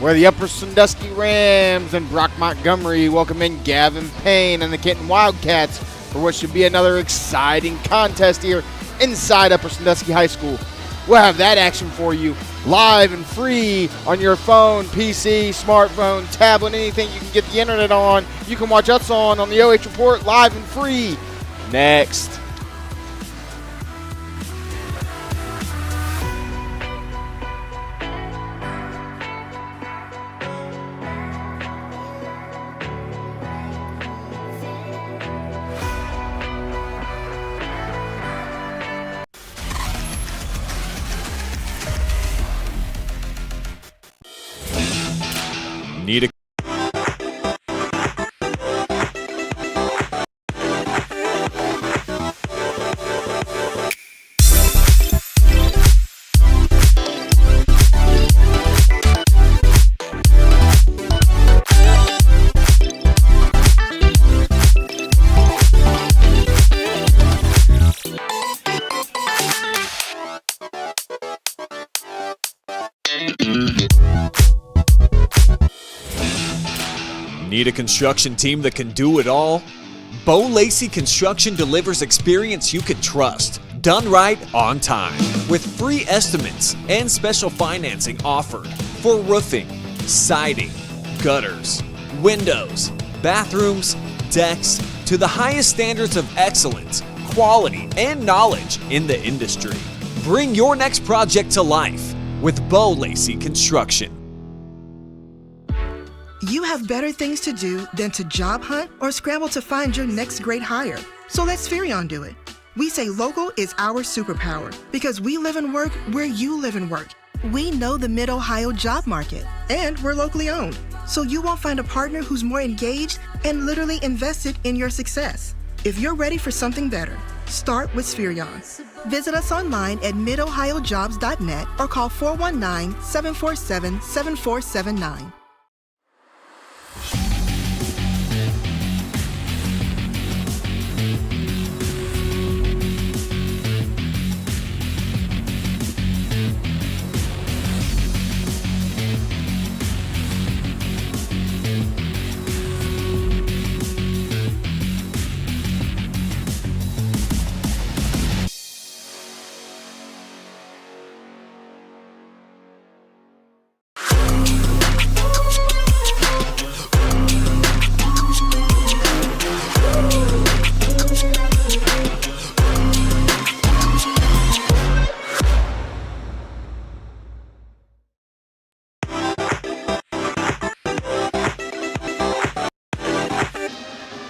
where the Upper Sandusky Rams and Brock Montgomery welcome in Gavin Payne and the Kenton Wildcats for what should be another exciting contest here inside Upper Sandusky High School. We'll have that action for you live and free on your phone, PC, smartphone, tablet, anything you can get the internet on. You can watch us on the OH Report live and free. Next. Need a Need a construction team that can do it all? Lacey Construction delivers experience you can trust, done right on time, with free estimates and special financing offered for roofing, siding, gutters, windows, bathrooms, decks, to the highest standards of excellence, quality, and knowledge in the industry. Bring your next project to life with Lacey Construction. You have better things to do than to job hunt or scramble to find your next great hire. So let Spherion do it. We say local is our superpower because we live and work where you live and work. We know the Mid-Ohio job market, and we're locally owned. So you won't find a partner who's more engaged and literally invested in your success. If you're ready for something better, start with Spherion. Visit us online at midohiojobs.net or call 419-747-7479.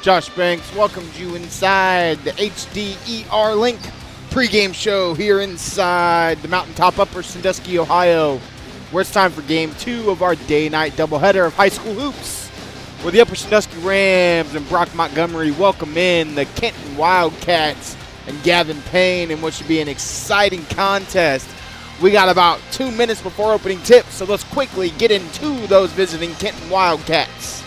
Josh Banks welcomes you inside the HDER Link pregame show here inside the Mountaintop, Upper Sandusky, Ohio, where it's time for game 2 of our day-night doubleheader of high school hoops, where the Upper Sandusky Rams and Brock Montgomery welcome in the Kenton Wildcats and Gavin Payne in what should be an exciting contest. We got about 2 minutes before opening tips, so let's quickly get into those visiting Kenton Wildcats.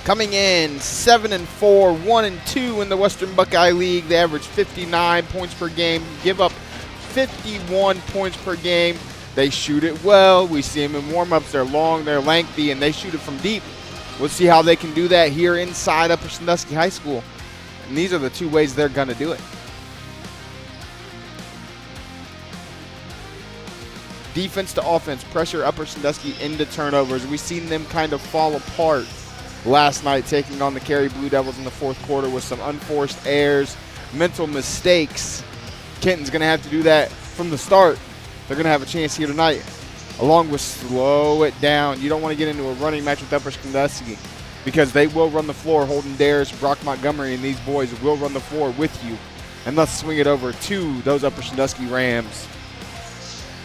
Coming in 7-4, 1-2 in the Western Buckeye League. They average 59 points per game, give up 51 points per game. They shoot it well. We see them in warm-ups. They're long, they're lengthy, and they shoot it from deep. We'll see how they can do that here inside Upper Sandusky High School. And these are the 2 ways they're going to do it. Defense to offense, pressure Upper Sandusky into turnovers. We've seen them kind of fall apart last night, taking on the Cary Blue Devils in the fourth quarter with some unforced errors, mental mistakes. Kenton's going to have to do that from the start. They're going to have a chance here tonight, along with slow it down. You don't want to get into a running match with Upper Sandusky because they will run the floor. Holden Daris, Brock Montgomery, and these boys will run the floor with you. And let's swing it over to those Upper Sandusky Rams.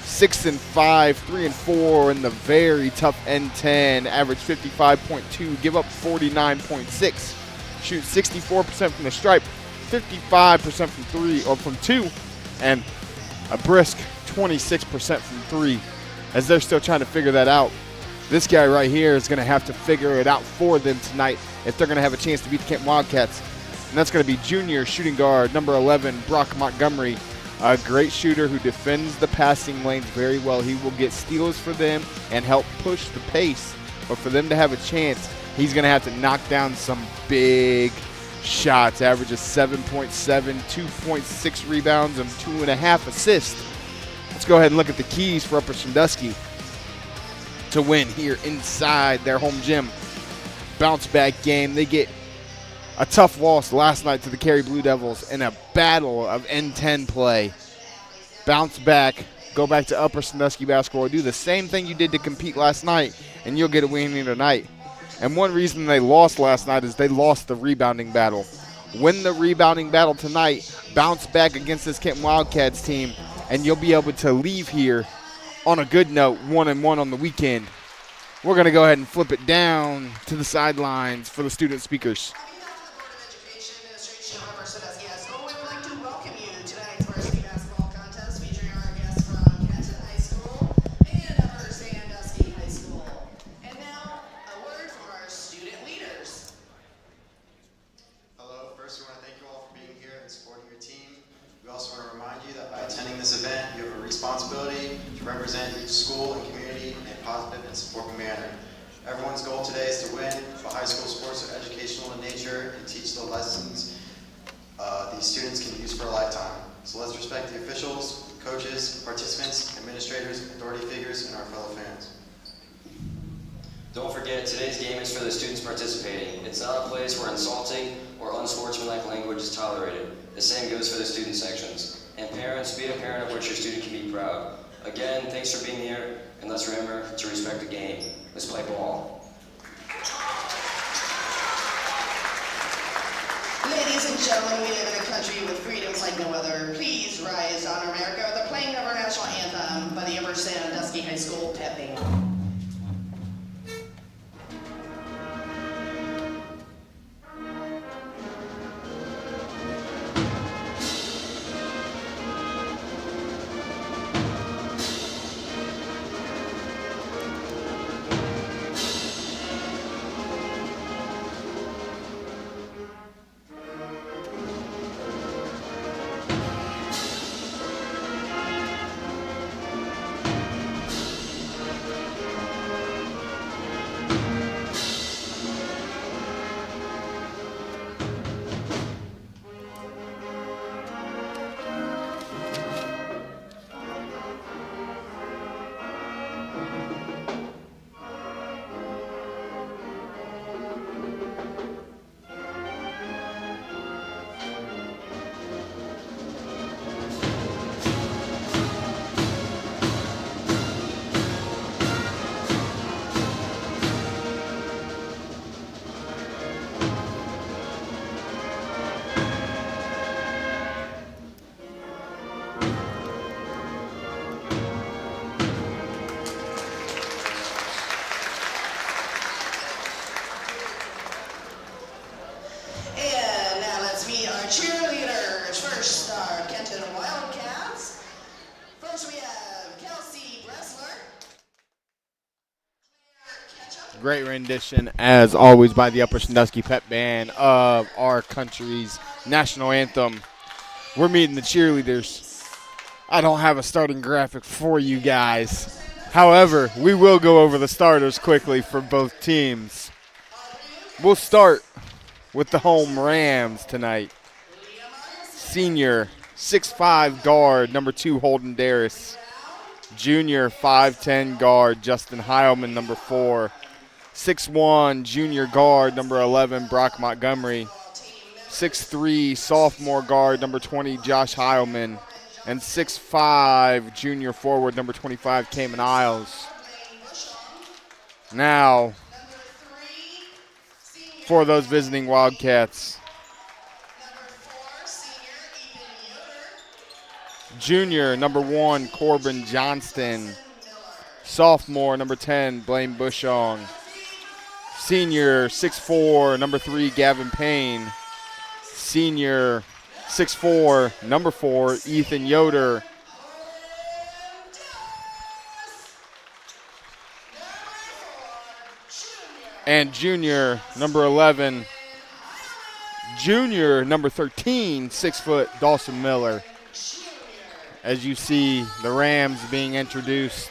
6-5, 3-4 in the very tough N10, average 55.2, give up 49.6, shoot 64% from the stripe, 55% from 3 or from 2, and a brisk 26% from 3, as they're still trying to figure that out. This guy right here is going to have to figure it out for them tonight if they're going to have a chance to beat the Kenton Wildcats. And that's going to be junior shooting guard number 11, Brock Montgomery. A great shooter who defends the passing lanes very well. He will get steals for them and help push the pace. But for them to have a chance, he's going to have to knock down some big shots. Averages 7.7, 2.6 rebounds, and 2.5 assists. Let's go ahead and look at the keys for Upper Sandusky to win here inside their home gym. Bounce back game. They get a tough loss last night to the Cary Blue Devils in a battle of N10 play. Bounce back, go back to Upper Sandusky basketball, do the same thing you did to compete last night, and you'll get a win here tonight. And one reason they lost last night is they lost the rebounding battle. Win the rebounding battle tonight, bounce back against this Kenton Wildcats team, and you'll be able to leave here on a good note, 1-1 on the weekend. We're going to go ahead and flip it down to the sidelines for the student speakers. Upper Sandusky High School, we would like to welcome you to tonight's varsity basketball contest featuring our guests from Kenton High School and Upper Sandusky High School. And now, a word from our student leaders. Hello, first we want to thank you all for being here and supporting your team. We also want to remind you that by attending this event, you have a responsibility to represent your school and community in a positive and supportive manner. Everyone's goal today is to win, but high school sports are educational in nature and teach the lessons these students can use for a lifetime. So let's respect the officials, coaches, participants, administrators, authority figures, and our fellow fans. Don't forget, today's game is for the students participating. It's not a place where insulting or unsportsmanlike language is tolerated. The same goes for the student sections. And parents, be a parent of which your student can be proud. Again, thanks for being here, and let's remember to respect the game. Let's play ball. Ladies and gentlemen, we live in a country with freedoms like no other. Please rise to honor America with the playing of our national anthem by the Upper Sandusky High School Pep Band. Cheerleaders, first our Kenton Wildcats. First we have Kelsey Bressler. Great rendition, as always, by the Upper Sandusky Pep Band of our country's national anthem. We're meeting the cheerleaders. I don't have a starting graphic for you guys. However, we will go over the starters quickly for both teams. We'll start with the home Rams tonight. Senior, 6'5" guard, number 2, Holden Daris. Junior, 5'10" guard, Justin Heilman, number 4. 6'1", junior guard, number 11, Brock Montgomery. 6'3", sophomore guard, number 20, Josh Heilman. And 6'5", junior forward, number 25, Cayman Isles. Now, for those visiting Wildcats, junior, number 1, Corbin Johnston. Sophomore, number 10, Blaine Bushong. Senior, 6'4", number 3, Gavin Payne. Senior, 6'4", number 4, Ethan Yoder. And junior, number 11, junior, number 13, 6 foot, Dawson Miller. as you see the Rams being introduced.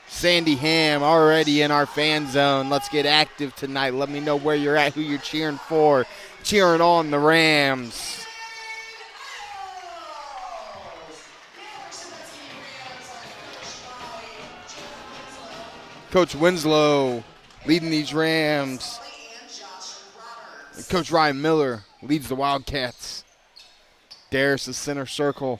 Sandy Ham already in our fan zone. Let's get active tonight. Let me know where you're at, who you're cheering for. Cheering on the Rams. Coach Winslow leading these Rams. And Coach Ryan Miller leads the Wildcats. Daris is center circle.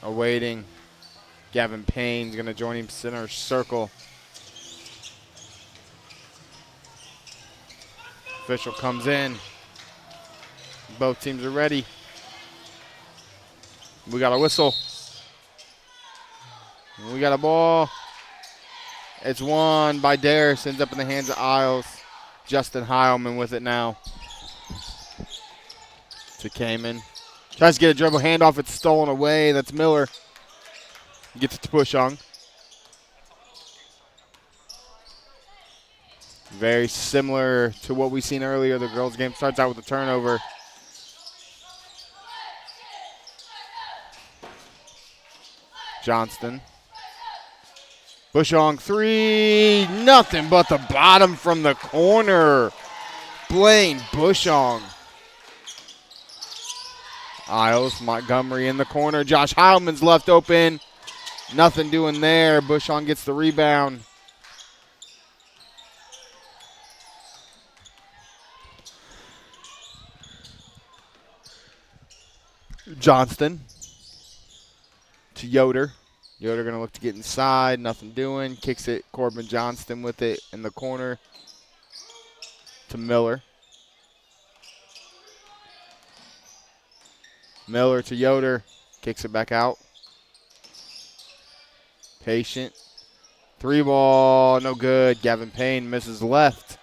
Awaiting. Gavin Payne's going to join him center circle. Official comes in. Both teams are ready. We got a whistle. We got a ball. It's won by Daris. Ends up in the hands of Isles. Justin Heilman with it now. To Kamen. Tries to get a dribble handoff. It's stolen away. That's Miller. Gets it to Bushong. Very similar to what we seen earlier. The girls' game starts out with a turnover. Johnston. Bushong three. Nothing but the bottom from the corner. Blaine Bushong. Isles, Montgomery in the corner. Josh Heilman's left open. Nothing doing there. Bushong gets the rebound. Johnston to Yoder. Yoder going to look to get inside. Nothing doing. Kicks it. Corbin Johnston with it in the corner to Miller. Miller to Yoder. Kicks it back out. Patient. Three ball. No good. Gavin Payne misses left.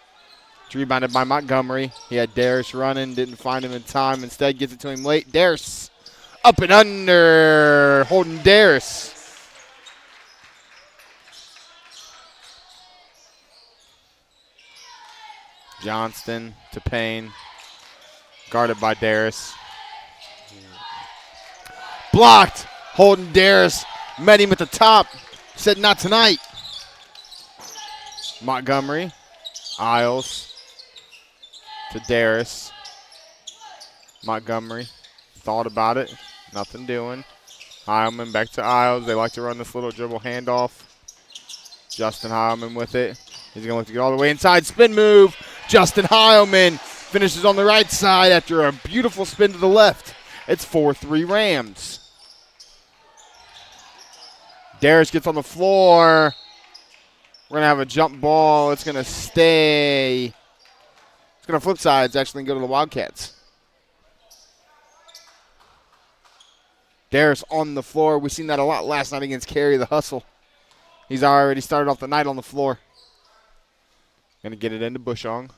It's rebounded by Montgomery. He had Daris running. Didn't find him in time. Instead gets it to him late. Daris. Up and under. Holding Daris. Johnston to Payne. Guarded by Daris. Blocked. Holding Daris. Met him at the top. Said not tonight. Montgomery. Isles to Daris. Montgomery. Thought about it. Nothing doing. Heilman back to Isles. They like to run this little dribble handoff. Justin Heilman with it. He's going to look to get all the way inside. Spin move. Justin Heilman finishes on the right side after a beautiful spin to the left. It's 4-3 Rams. Daris gets on the floor. We're going to have a jump ball. It's going to stay. It's going to flip sides actually and go to the Wildcats. Daris on the floor. We've seen that a lot last night against Cary, the hustle. He's already started off the night on the floor. Going to get it into Bushong.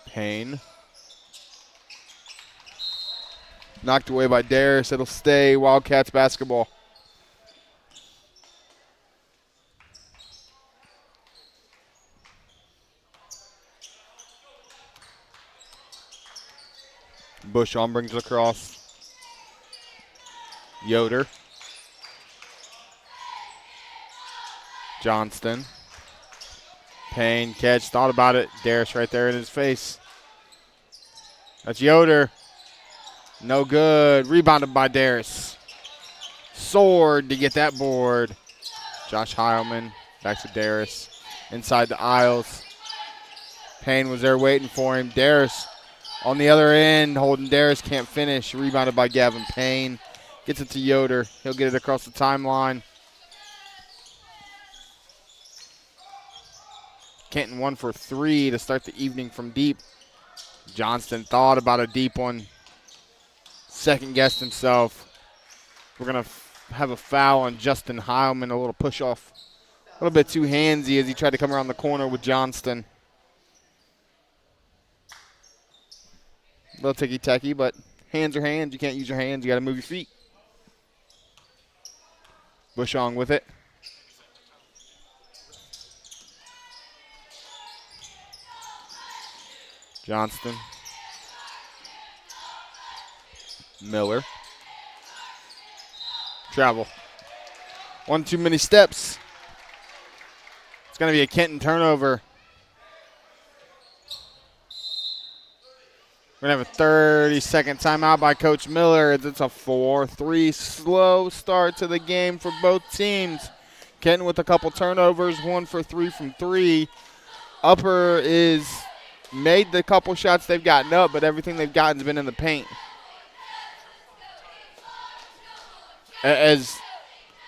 Payne. Knocked away by Daris. It'll stay Wildcats basketball. Bushong brings it across. Yoder. Johnston. Payne catch. Thought about it. Daris right there in his face. That's Yoder. No good. Rebounded by Daris. Sword to get that board. Josh Heilman back to Daris. Inside the Isles. Payne was there waiting for him. Daris on the other end, holding Daris, can't finish. Rebounded by Gavin Payne. Gets it to Yoder. He'll get it across the timeline. Kenton 1 for 3 to start the evening from deep. Johnston thought about a deep one. Second guessed himself. We're going to have a foul on Justin Heilman, a little push off. A little bit too handsy as he tried to come around the corner with Johnston. A little ticky-tacky, but hands are hands. You can't use your hands. You got to move your feet. Bushong with it. Johnston. Miller. Travel. One too many steps. It's going to be a Kenton turnover. We're going to have a 30-second timeout by Coach Miller. It's a 4-3 slow start to the game for both teams. Kenton with a couple turnovers, 1 for 3 from 3. Upper is made the couple shots they've gotten up, but everything they've gotten has been in the paint. As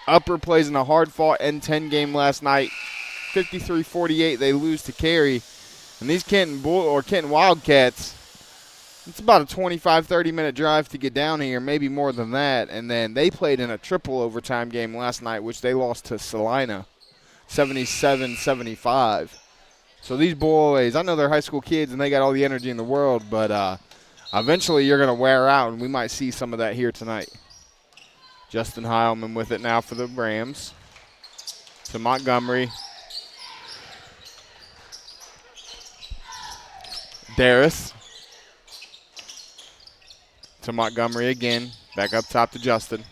Upper plays in a hard-fought N10 game last night, 53-48, they lose to Cary. And these Kenton Wildcats, it's about a 25, 30-minute drive to get down here, maybe more than that. And then they played in a triple overtime game last night, which they lost to Salina, 77-75. So these boys, I know they're high school kids and they got all the energy in the world, but eventually you're going to wear out, and we might see some of that here tonight. Justin Heilman with it now for the Rams. To Montgomery. Daris. To Montgomery again. Back up top to Justin.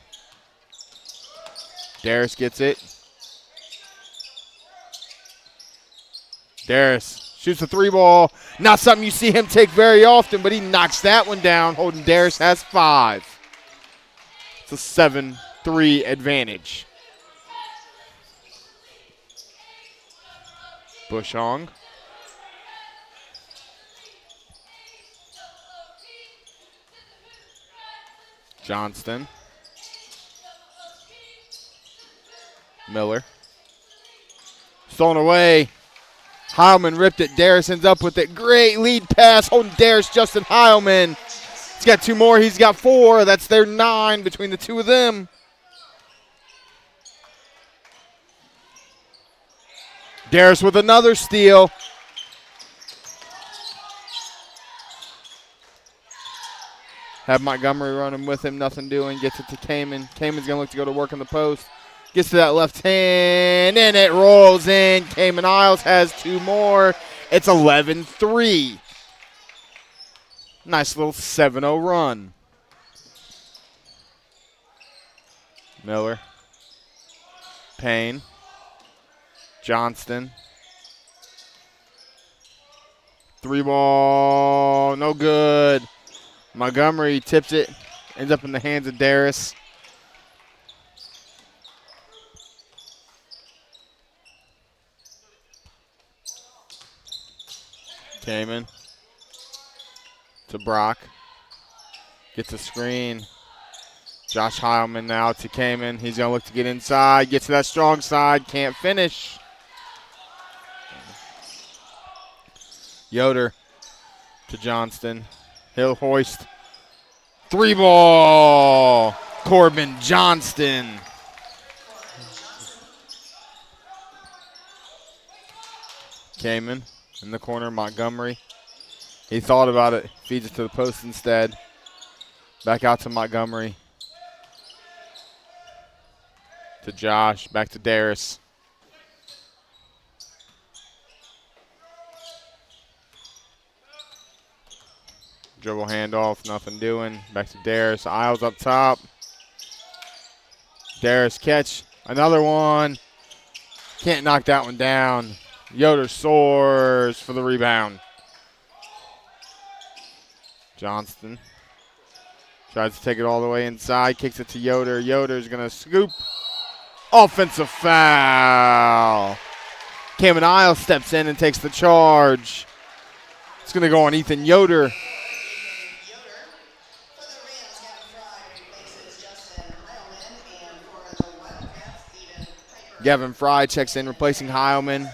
Daris gets it. Daris shoots a 3-ball. Not something you see him take very often, but he knocks that one down. Holden Daris has 5. It's a 7-3 advantage. Bushong. Johnston. Miller. Stolen away. Heilman ripped it. Daris ends up with it. Great lead pass. Holding Daris, Justin Heilman. He's got 2 more. He's got 4. That's their 9 between the 2 of them. Daris with another steal. Have Montgomery running with him, nothing doing. Gets it to Kamen. Kamen's going to look to go to work in the post. Gets to that left hand, and it rolls in. Kamen Isles has 2 more. It's 11-3. Nice little 7-0 run. Miller. Payne. Johnston. 3-ball, no good. Montgomery tips it, ends up in the hands of Daris. Kamen to Brock. Gets a screen. Josh Heilman now to Kamen. He's going to look to get inside. Gets to that strong side. Can't finish. Yoder to Johnston. He'll hoist. 3-ball. Corbin Johnston. Kamen in the corner. Montgomery. He thought about it. Feeds it to the post instead. Back out to Montgomery. To Josh. Back to Daris. Dribble handoff, nothing doing. Back to Daris. Isles up top. Daris catch. Another one. Can't knock that one down. Yoder soars for the rebound. Johnston tries to take it all the way inside. Kicks it to Yoder. Yoder's going to scoop. Offensive foul. Kamen Isles steps in and takes the charge. It's going to go on Ethan Yoder. Gavin Fry checks in, replacing Heilman.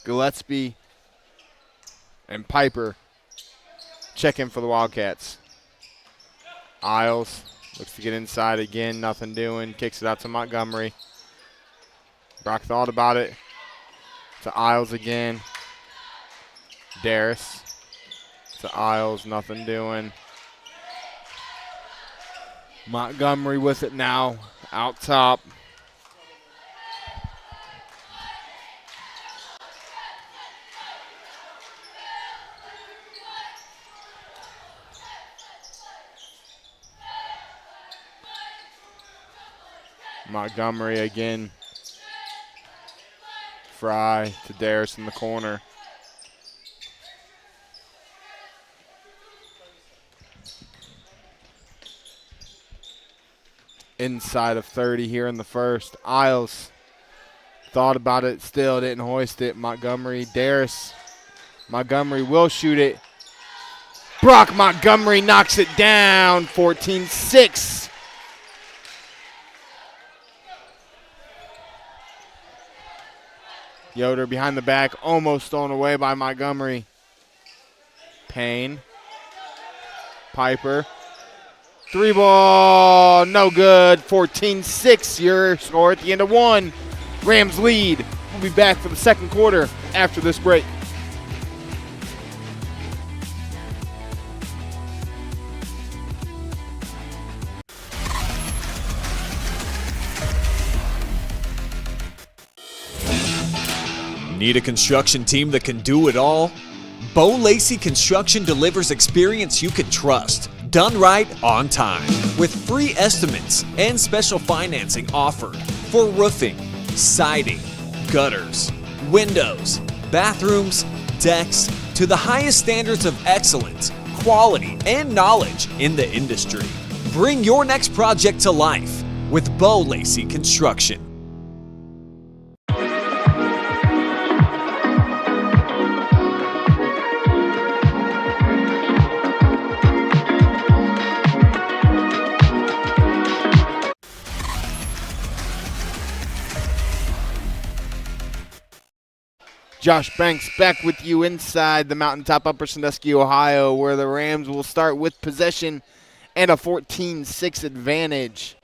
Gillespie and Piper check in for the Wildcats. Isles looks to get inside again, nothing doing. Kicks it out to Montgomery. Brock thought about it. To Isles again. Daris. To Isles, nothing doing. Montgomery with it now, out top. Montgomery again. Fry to Daris in the corner. Inside of 30 here in the first. Isles thought about it, still didn't hoist it. Montgomery, Daris. Montgomery will shoot it. Brock Montgomery knocks it down, 14-6. Yoder behind the back, almost thrown away by Montgomery. Payne. Piper. 3-ball, no good. 14-6, your score at the end of one. Rams lead. We'll be back for the second quarter after this break. Need a construction team that can do it all? Lacey Construction delivers experience you can trust, done right on time, with free estimates and special financing offered for roofing, siding, gutters, windows, bathrooms, decks, to the highest standards of excellence, quality, and knowledge in the industry. Bring your next project to life with Lacey Construction. Josh Banks back with you inside the Mountaintop, Upper Sandusky, Ohio, where the Rams will start with possession and a 14-6 advantage.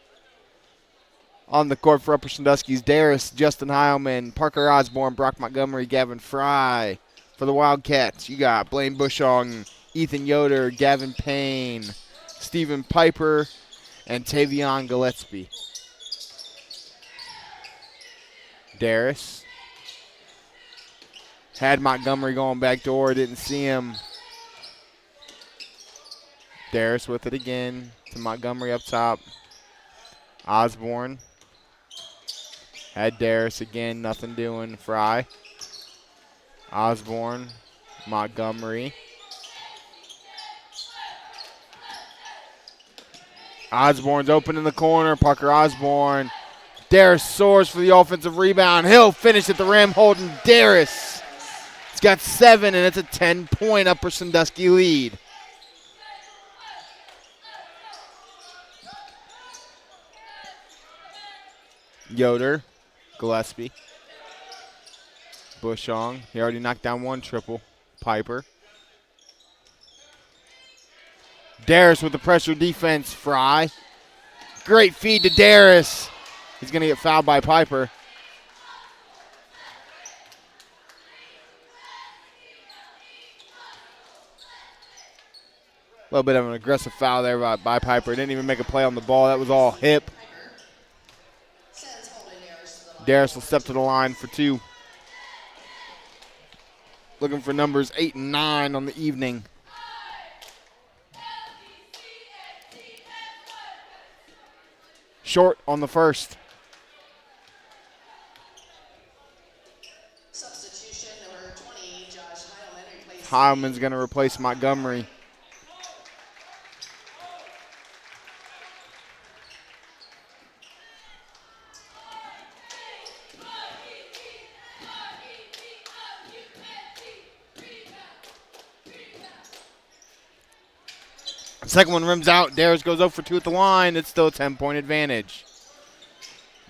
On the court for Upper Sandusky's Daris, Justin Heilman, Parker Osborne, Brock Montgomery, Gavin Fry. For the Wildcats, you got Blaine Bushong, Ethan Yoder, Gavin Payne, Stephen Piper, and Tavion Gillespie. Daris. Had Montgomery going back door, didn't see him. Daris with it again to Montgomery up top. Osborne. Had Daris again, nothing doing. Fry. Osborne. Montgomery. Osborne's open in the corner. Parker Osborne. Daris soars for the offensive rebound. He'll finish at the rim holding Daris. He's got 7, and it's a 10-point Upper Sandusky lead. Yoder, Gillespie, Bushong. He already knocked down one triple. Piper. Daris with the pressure defense. Fry. Great feed to Daris. He's going to get fouled by Piper. A little bit of an aggressive foul there by Piper. Didn't even make a play on the ball. That was all hip. Daris will step to the line for 2. Looking for numbers 8 and 9 on the evening. Short on the first. Substitution number 20, Josh Heilman. Heilman's going to replace Montgomery. Second one rims out. Daris goes 0 for 2 at the line. It's still a 10-point advantage.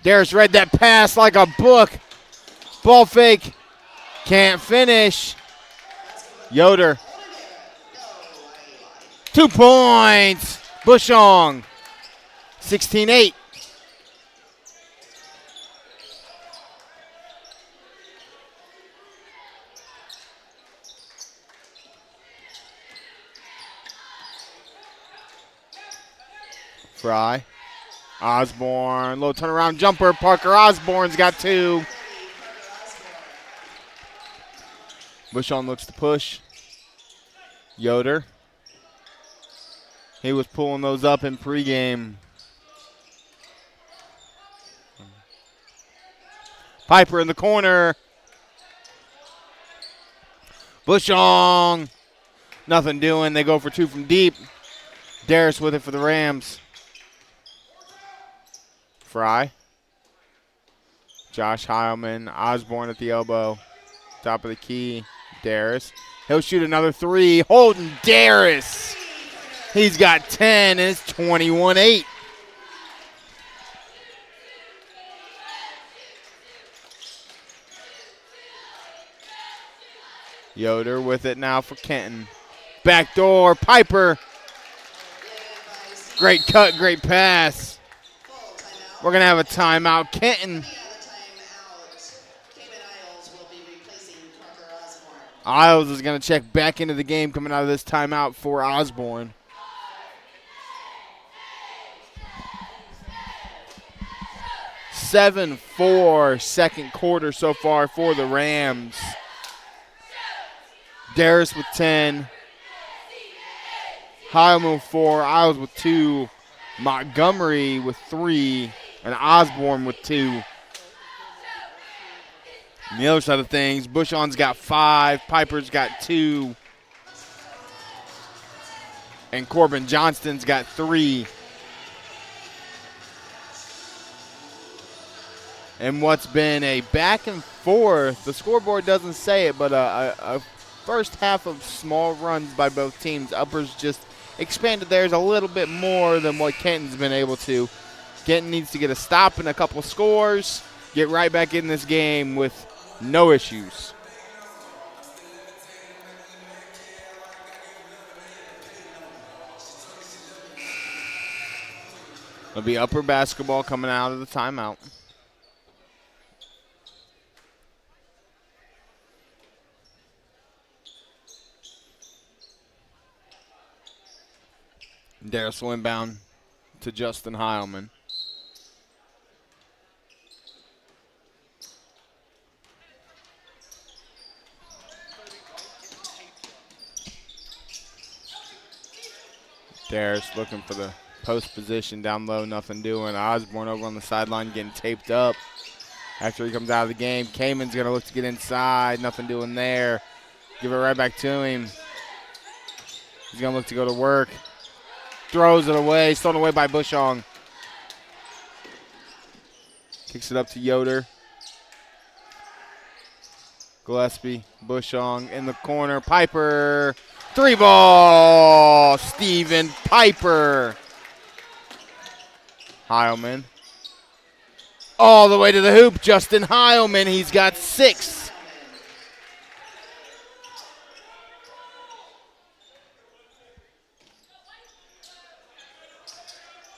Daris read that pass like a book. Ball fake. Can't finish. Yoder. 2 points. Bushong, 16-8. Fry. Osborne, low turnaround jumper. Parker Osborne's got 2. Bushong looks to push. Yoder. He was pulling those up in pregame. Piper in the corner. Bushong. Nothing doing. They go for 2 from deep. Daris with it for the Rams. Fry. Josh Heilman. Osborne at the elbow. Top of the key. Daris. He'll shoot another 3. Holden Daris. He's got 10, and it's 21-8. Yoder with it now for Kenton. Backdoor, Piper. Great cut, great pass. We're going to have a timeout. Kenton. Isles is going to check back into the game coming out of this timeout for Osborne. (7-4) second quarter so far for the Rams. Daris with 10. Heilman with 4. Isles with 2. Montgomery with 3. And Osborne with 2. On the other side of things, Bushong's got 5. Piper's got 2. And Corbin Johnston's got 3. And what's been a back and forth, the scoreboard doesn't say it, but a first half of small runs by both teams. Upper's just expanded theirs a little bit more than what Kenton's been able to. Kenton needs to get a stop and a couple scores, get right back in this game with no issues. It'll be Upper basketball coming out of the timeout. Daris will inbound to Justin Heilman. Daris looking for the post position down low, nothing doing. Osborne over on the sideline getting taped up. After he comes out of the game, Kamen's going to look to get inside, nothing doing there. Give it right back to him. He's going to look to go to work. Throws it away, stolen away by Bushong. Kicks it up to Yoder. Gillespie, Bushong in the corner. Piper, 3 ball. Steven Piper. Heilman. All the way to the hoop. Justin Heilman, he's got 6.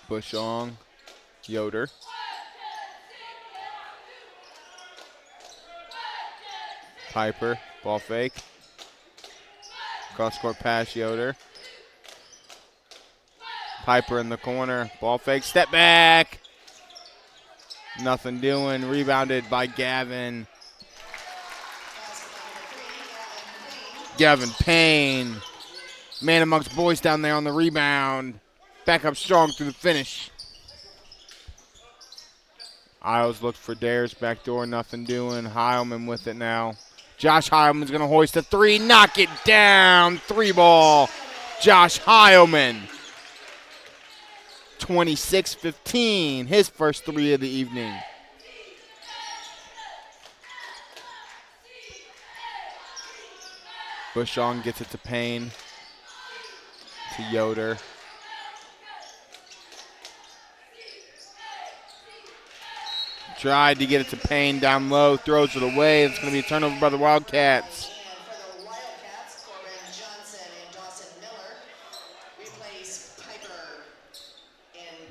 Bushong, Yoder. Piper, ball fake. Cross-court pass, Yoder. Piper in the corner, ball fake, step back. Nothing doing, rebounded by Gavin. Gavin Payne. Man amongst boys down there on the rebound. Back up strong through the finish. Isles looked for Daris backdoor, nothing doing. Heilman with it now. Josh Heilman's going to hoist a 3, knock it down. 3 ball. Josh Heilman. 26-15, his first 3 of the evening. Bushong gets it to Payne. To Yoder. Tried to get it to Payne down low, throws it away. It's going to be a turnover by the Wildcats.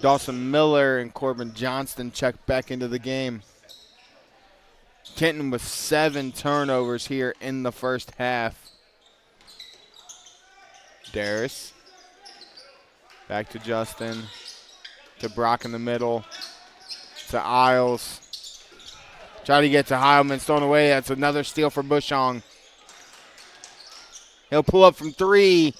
Dawson Miller and Corbin Johnston check back into the game. Kenton with 7 turnovers here in the first half. Daris. Back to Justin. To Brock in the middle. To Isles. Try to get to Heilman. Thrown away. That's another steal for Bushong. He'll pull up from 3.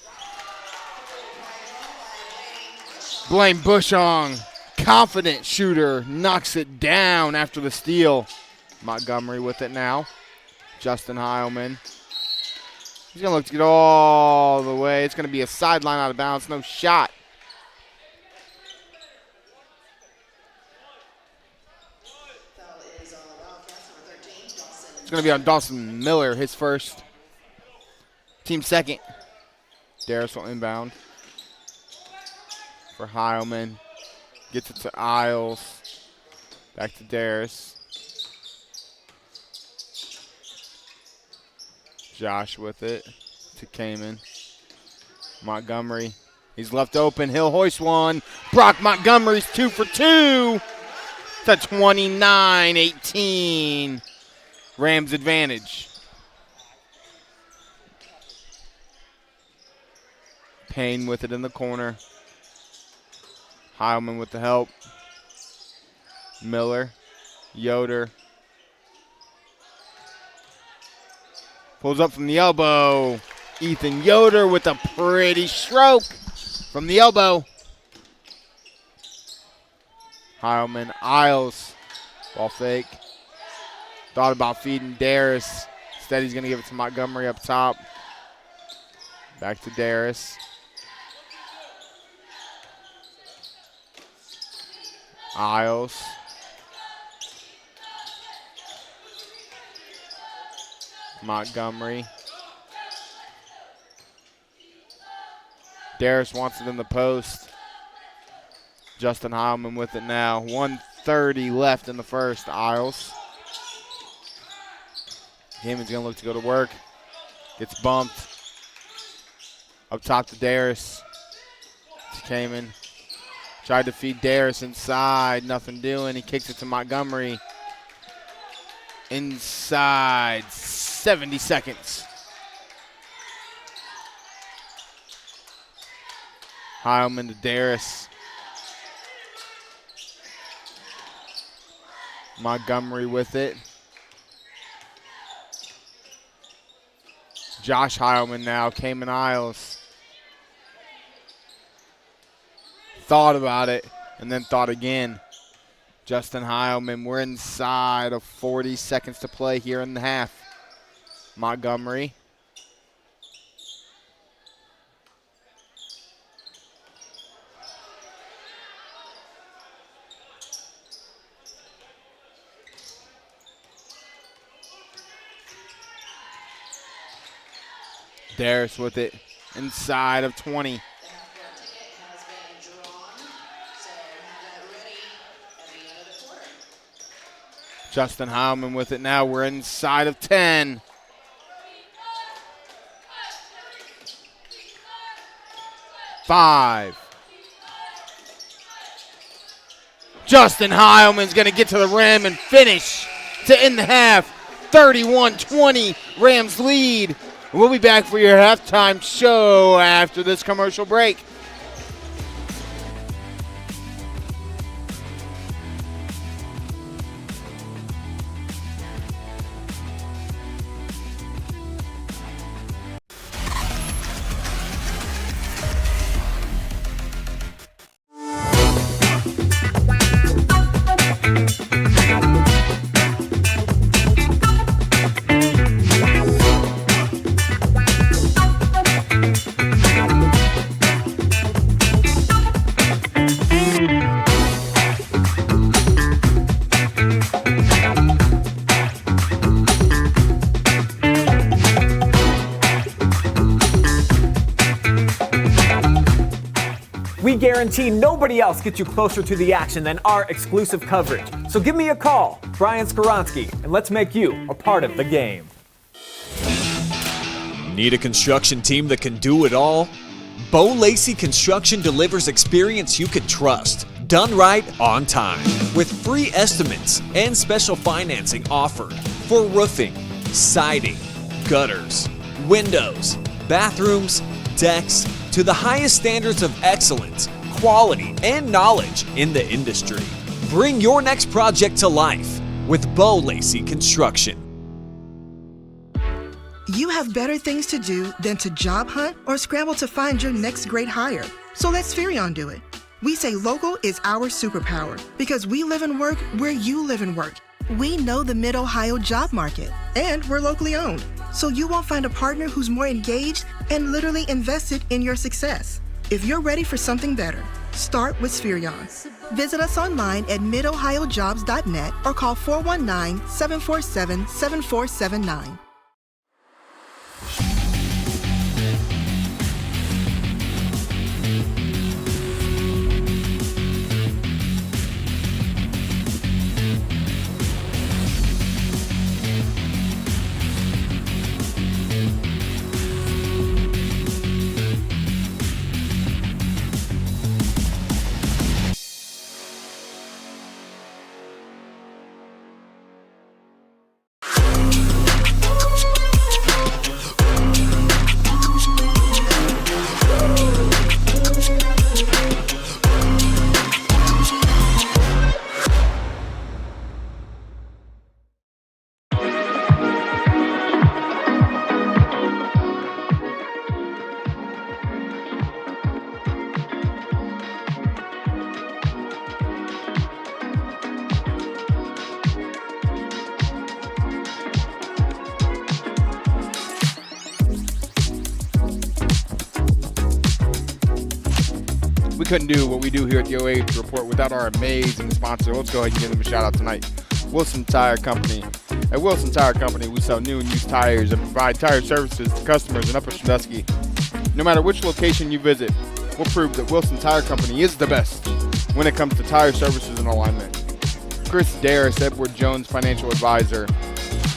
Blaine Bushong, confident shooter, knocks it down after the steal. Montgomery with it now. Justin Heilman. He's going to look to get all the way. It's going to be a sideline out of bounds. No shot. It's going to be on Dawson Miller, his first. Team second. Daris will inbound. For Heilman. Gets it to Isles. Back to Daris. Josh with it to Kamen. Montgomery. He's left open. He'll hoist one. Brock Montgomery's 2 for 2. It's a 29-18 Rams advantage. Payne with it in the corner. Heilman with the help. Miller. Yoder. Pulls up from the elbow. Ethan Yoder with a pretty stroke from the elbow. Heilman. Isles. Ball fake. Thought about feeding Daris. Instead, he's going to give it to Montgomery up top. Back to Daris. Isles. Montgomery. Daris wants it in the post. Justin Heilman with it now. 1:30 left in the first. Isles. Kamen's going to look to go to work. Gets bumped. Up top to Daris. To Kamen. Tried to feed Daris inside. Nothing doing. He kicks it to Montgomery. Inside. 70 seconds. Heilman to Daris. Montgomery with it. Josh Heilman now. Kamen Isles. Thought about it and then thought again. Justin Heilman, we're inside of 40 seconds to play here in the half. Montgomery. Daris with it inside of 20. Justin Heilman with it now. We're inside of 10. Five. Justin Heilman's going to get to the rim and finish to end the half. 31-20, Rams lead. We'll be back for your halftime show after this commercial break. We guarantee nobody else gets you closer to the action than our exclusive coverage. So give me a call, Brian Skoronsky, and let's make you a part of the game. Need a construction team that can do it all? Lacey Construction delivers experience you can trust. done right on time, with free estimates and special financing offered for roofing, siding, gutters, windows, bathrooms, decks, to the highest standards of excellence, quality, and knowledge in the industry. Bring your next project to life with Lacey Construction. You have better things to do than to job hunt or scramble to find your next great hire. So let Spherion do it. We say local is our superpower because we live and work where you live and work. We know the Mid-Ohio job market, and we're locally owned. So you won't find a partner who's more engaged and literally invested in your success. If you're ready for something better, start with Spherion. Visit us online at midohiojobs.net or call 419-747-7479. We couldn't do what we do here at the OH Report without our amazing sponsor. Let's go ahead and give them a shout out tonight. Wilson Tire Company. At Wilson Tire Company, we sell new and used tires and provide tire services to customers in Upper Sandusky. No matter which location you visit, we'll prove that Wilson Tire Company is the best when it comes to tire services and alignment. Chris Daris, Edward Jones Financial Advisor.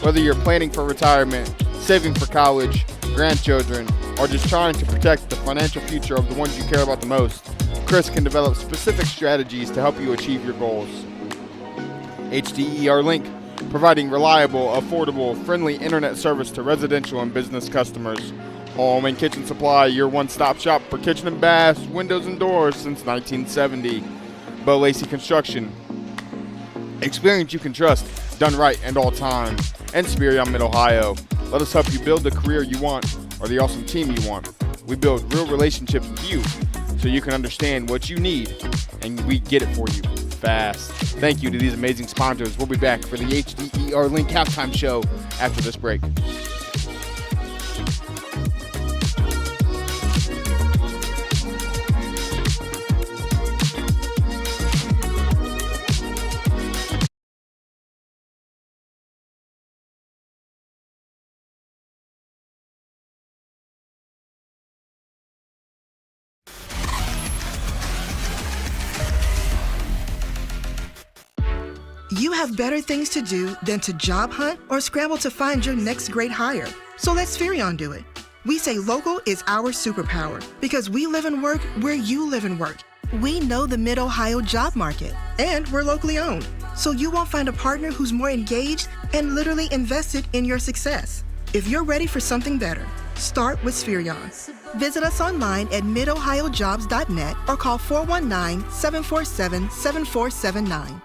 Whether you're planning for retirement, saving for college, grandchildren, or just trying to protect the financial future of the ones you care about the most, Chris can develop specific strategies to help you achieve your goals. HDER Link, providing reliable, affordable, friendly internet service to residential and business customers. Home and Kitchen Supply, your one-stop shop for kitchen and baths, windows and doors since 1970. Lacey Construction, experience you can trust, done right and all time. And Spherion Mid-Ohio, let us help you build the career you want or the awesome team you want. We build real relationships with you so you can understand what you need, and we get it for you fast. Thank you to these amazing sponsors. We'll be back for the HDER Link halftime show after this break. You have better things to do than to job hunt or scramble to find your next great hire. So let Spherion do it. We say local is our superpower because we live and work where you live and work. We know the Mid-Ohio job market, and we're locally owned. So you won't find a partner who's more engaged and literally invested in your success. If you're ready for something better, start with Spherion. Visit us online at midohiojobs.net or call 419-747-7479.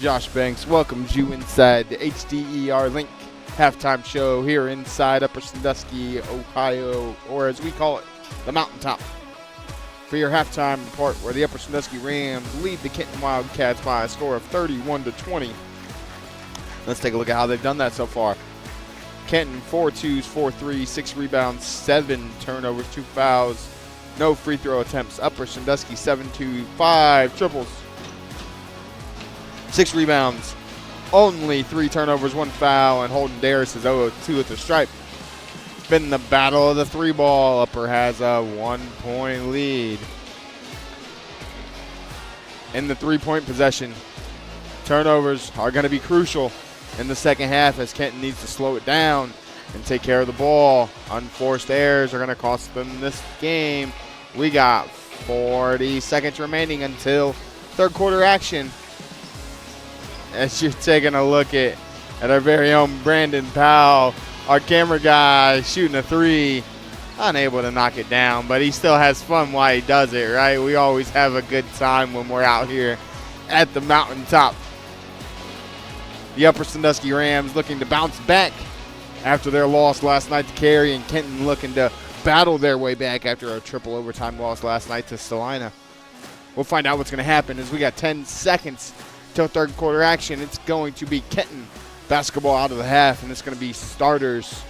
Josh Banks welcomes you inside the HDER Link halftime show here inside Upper Sandusky, Ohio, or as we call it, the Mountaintop. For your halftime report, where the Upper Sandusky Rams lead the Kenton Wildcats by a score of 31-20. Let's take a look at how they've done that so far. Kenton 4 2s, 4 3s, 6 rebounds, 7 turnovers, 2 fouls, no free throw attempts. Upper Sandusky 7-2, 5 triples, 6 rebounds, only 3 turnovers, 1 foul, and Holden Daris is 0-2 at the stripe. Been the battle of the 3-ball. Upper has a 1-point lead. In the 3-point possession, turnovers are going to be crucial in the second half as Kenton needs to slow it down and take care of the ball. Unforced errors are going to cost them this game. We got 40 seconds remaining until third quarter action. As you're taking a look at our very own Brandon Powell, our camera guy, shooting a 3, unable to knock it down, but he still has fun while he does it, right? We always have a good time when we're out here at the Mountaintop. The Upper Sandusky Rams looking to bounce back after their loss last night to Cary, and Kenton looking to battle their way back after a triple overtime loss last night to Salina. We'll find out what's going to happen as we got 10 seconds till third quarter action. It's going to be Kenton basketball out of the half, and it's going to be starters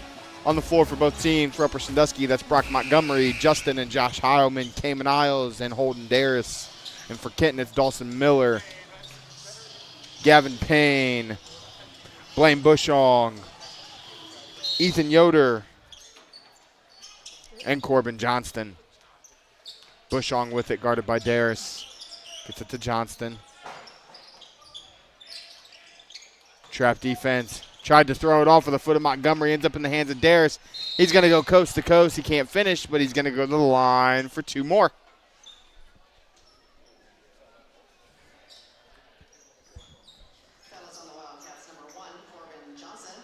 on the floor for both teams. For Upper Sandusky, that's Brock Montgomery, Justin and Josh Heilman, Cayman Isles, and Holden Daris. And for Kenton, it's Dawson Miller, Gavin Payne, Blaine Bushong, Ethan Yoder, and Corbin Johnston. Bushong with it, guarded by Daris. Gets it to Johnston. Trap defense. Tried to throw it off with the foot of Montgomery. Ends up in the hands of Daris. He's going to go coast to coast. He can't finish, but he's going to go to the line for 2 more. Fellas on the Wildcats, number 1, Corbin Johnson.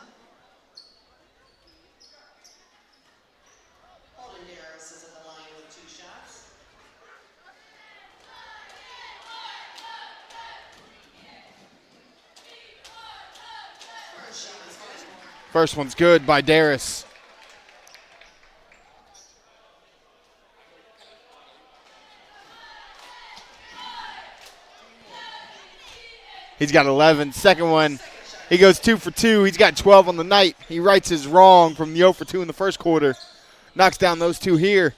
Holden Daris is at the line with 2 shots. First shot is good. First one's good by Daris. He's got 11. Second one, he goes 2 for 2. He's got 12 on the night. He rights his wrong from the 0 for 2 in the first quarter. Knocks down those 2 here.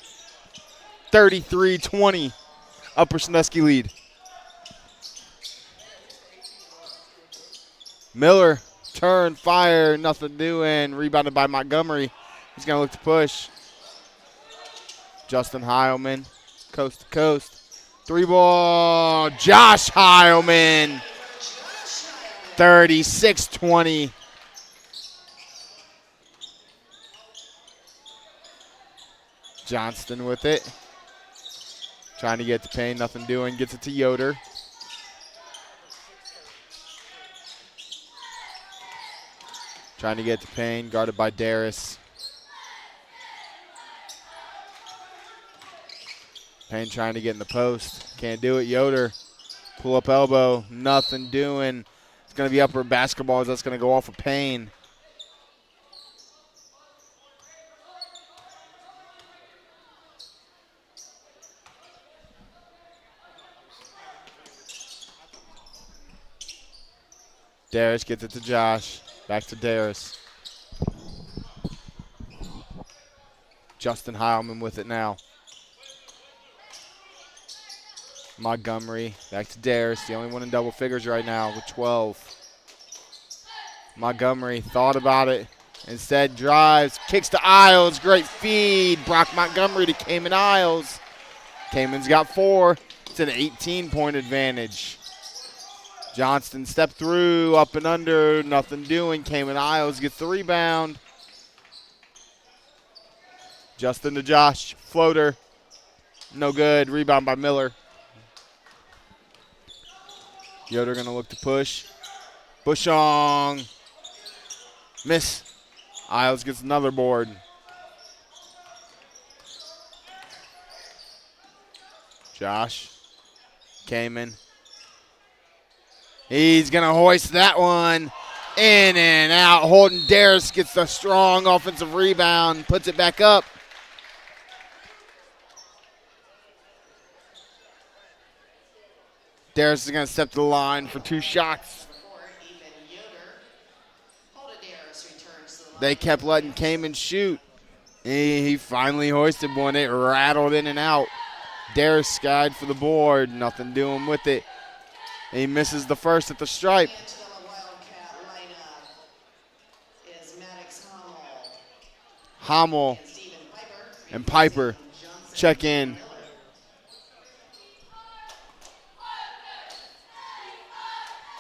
33-20. Upper Sandusky lead. Miller, turn, fire, nothing doing. Rebounded by Montgomery. He's going to look to push. Justin Heilman, coast to coast. 3-ball, Josh Heilman. 36-20. Johnston with it. Trying to get to Payne, nothing doing. Gets it to Yoder. Trying to get to Payne, guarded by Daris. Payne trying to get in the post. Can't do it. Yoder, pull up elbow, nothing doing. It's going to be Upper basketball as that's going to go off of Payne. Daris gets it to Josh. Back to Daris. Justin Heilman with it now. Montgomery back to Daris, the only one in double figures right now with 12. Montgomery thought about it, instead drives, kicks to Isles, great feed. Brock Montgomery to Cayman Isles. Cayman's got 4. It's an 18-point advantage. Johnston stepped through, up and under, nothing doing. Cayman Isles gets the rebound. Justin to Josh, floater, no good. Rebound by Miller. Yoder going to look to push. Bushong. Miss. Isles gets another board. Josh. Cayman. He's going to hoist that one in and out. Holden Daris gets a strong offensive rebound, puts it back up. Daris is going to step to the line for 2 shots. They kept letting Kamen shoot. He finally hoisted one. It rattled in and out. Daris skied for the board. Nothing doing with it. He misses the first at the stripe. Hamel and Piper check in.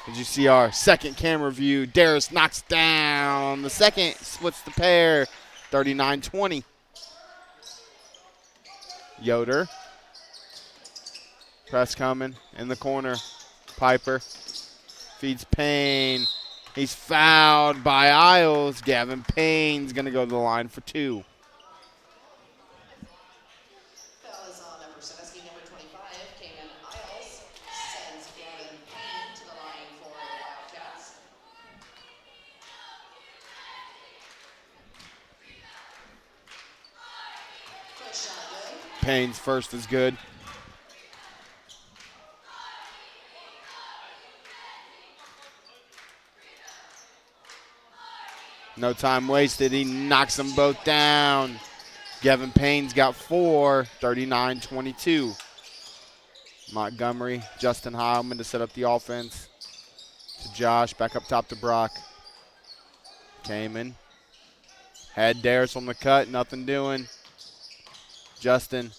Did you see our second camera view? Daris knocks down the second, splits the pair, 39-20. Yoder. Press coming in the corner. Piper feeds Payne. He's fouled by Isles. Gavin Payne's going to go to the line for 2. Foul is on Upper Sandusky, number 25, Kenton Isles, sends Gavin Payne to the line for the Wildcats. First shot good. Payne's first is good. No time wasted. He knocks them both down. Gavin Payne's got 4, 39-22. Montgomery, Justin Heilman to set up the offense. To Josh, back up top to Brock. Kamen. Had Daris on the cut, nothing doing. Justin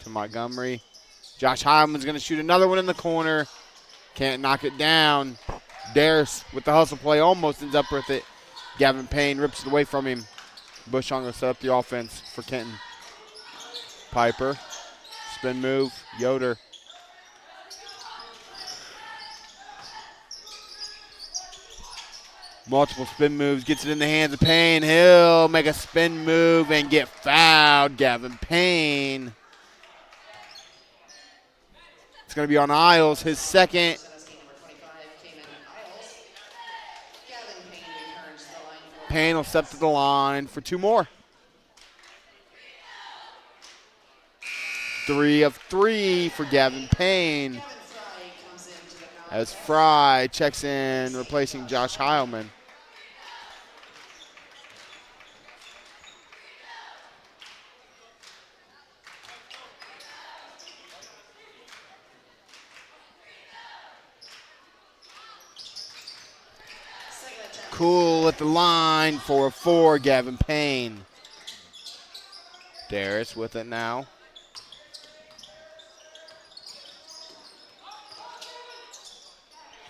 to Montgomery. Josh Heilman's going to shoot another one in the corner. Can't knock it down. Daris with the hustle play almost ends up with it. Gavin Payne rips it away from him. Bushong will set up the offense for Kenton. Piper, spin move, Yoder. Multiple spin moves, gets it in the hands of Payne. He'll make a spin move and get fouled. Gavin Payne. It's going to be on Isles, his second. Payne will step to the line for 2 more. 3 of 3 for Gavin Payne. As Fry checks in, replacing Josh Heilman. Cool at the line for a 4, Gavin Payne. Daris with it now.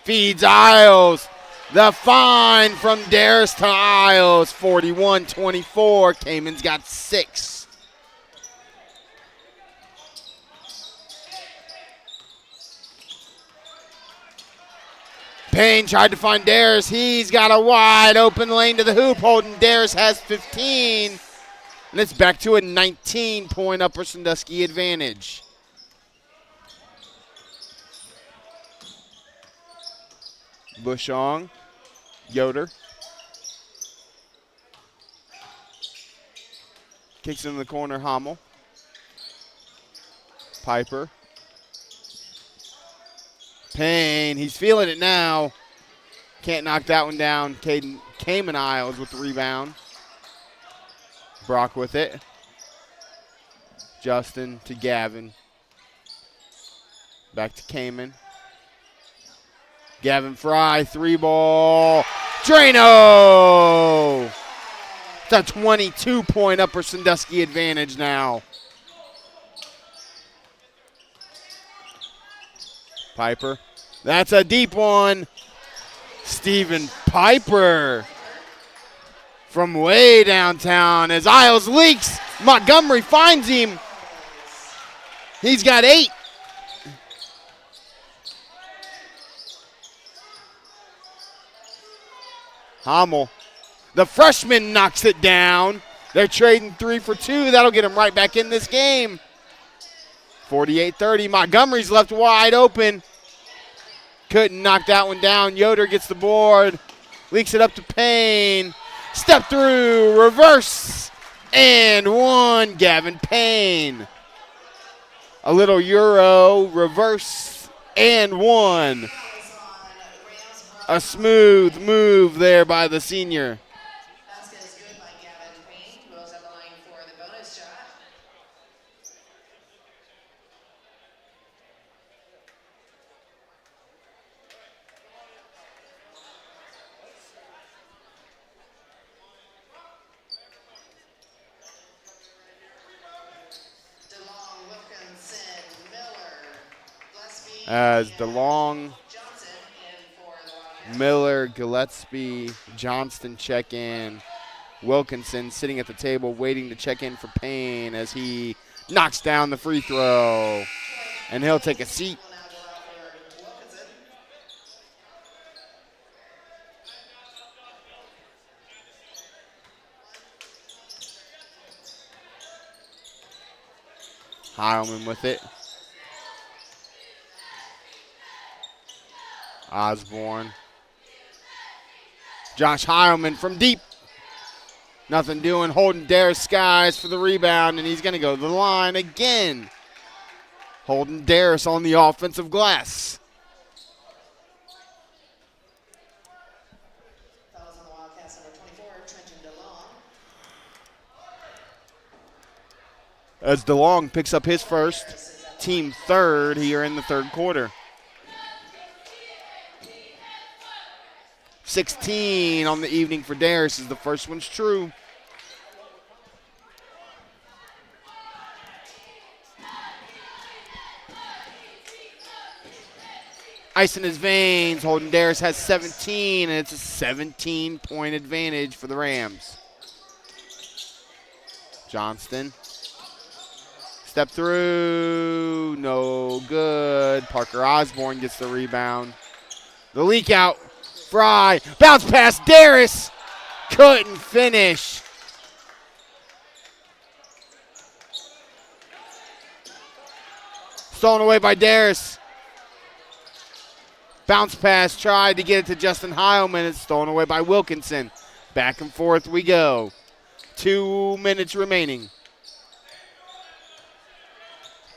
Feeds Isles. The find from Daris to Isles, 41-24. Kamen's got 6. Payne tried to find Daris. He's got a wide open lane to the hoop. Holden Daris has 15. And it's back to a 19-point Upper Sandusky advantage. Bushong, Yoder. Kicks it in the corner, Hamel. Piper. Payne, he's feeling it now. Can't knock that one down. Kamen Isles with the rebound. Brock with it. Justin to Gavin. Back to Kamen. Gavin Fry, 3-ball. Drano! It's a 22-point Upper Sandusky advantage now. Piper. That's a deep one. Stephen Piper from way downtown as Isles leaks. Montgomery finds him. He's got 8. Hamel. The freshman knocks it down. They're trading 3 for 2. That'll get him right back in this game. 48-30. Montgomery's left wide open. Couldn't knock that one down. Yoder gets the board. Leaks it up to Payne. Step through. Reverse. And one. Gavin Payne. A little Euro. Reverse. And one. A smooth move there by the senior. Basket is good by Gavin Payne, who goes up the line for the bonus shot. DeLong, Wilkinson, Miller, Gillespie, As and DeLong, Johnson in for the Wildcats. Miller, Gillespie, Johnston check in. Wilkinson sitting at the table waiting to check in for Payne as he knocks down the free throw. And he'll take a seat. Will now go out for Wilkinson. Heilman with it. Osborne. Josh Heilman from deep. Nothing doing, holding Daris Skies for the rebound, and he's going to go to the line again. Holding Daris on the offensive glass. Fouls on the Wildcats, number 24, Trenton DeLong. As DeLong picks up his first, team third here in the third quarter. 16 on the evening for Daris as the first one's true. Ice in his veins. Holden Daris has 17, and it's a 17-point advantage for the Rams. Johnston. Step through. No good. Parker Osborne gets the rebound. The leak out. Fry. Bounce pass. Daris. Couldn't finish. Stolen away by Daris. Bounce pass, tried to get it to Justin Heilman. It's stolen away by Wilkinson. Back and forth we go. 2 minutes remaining.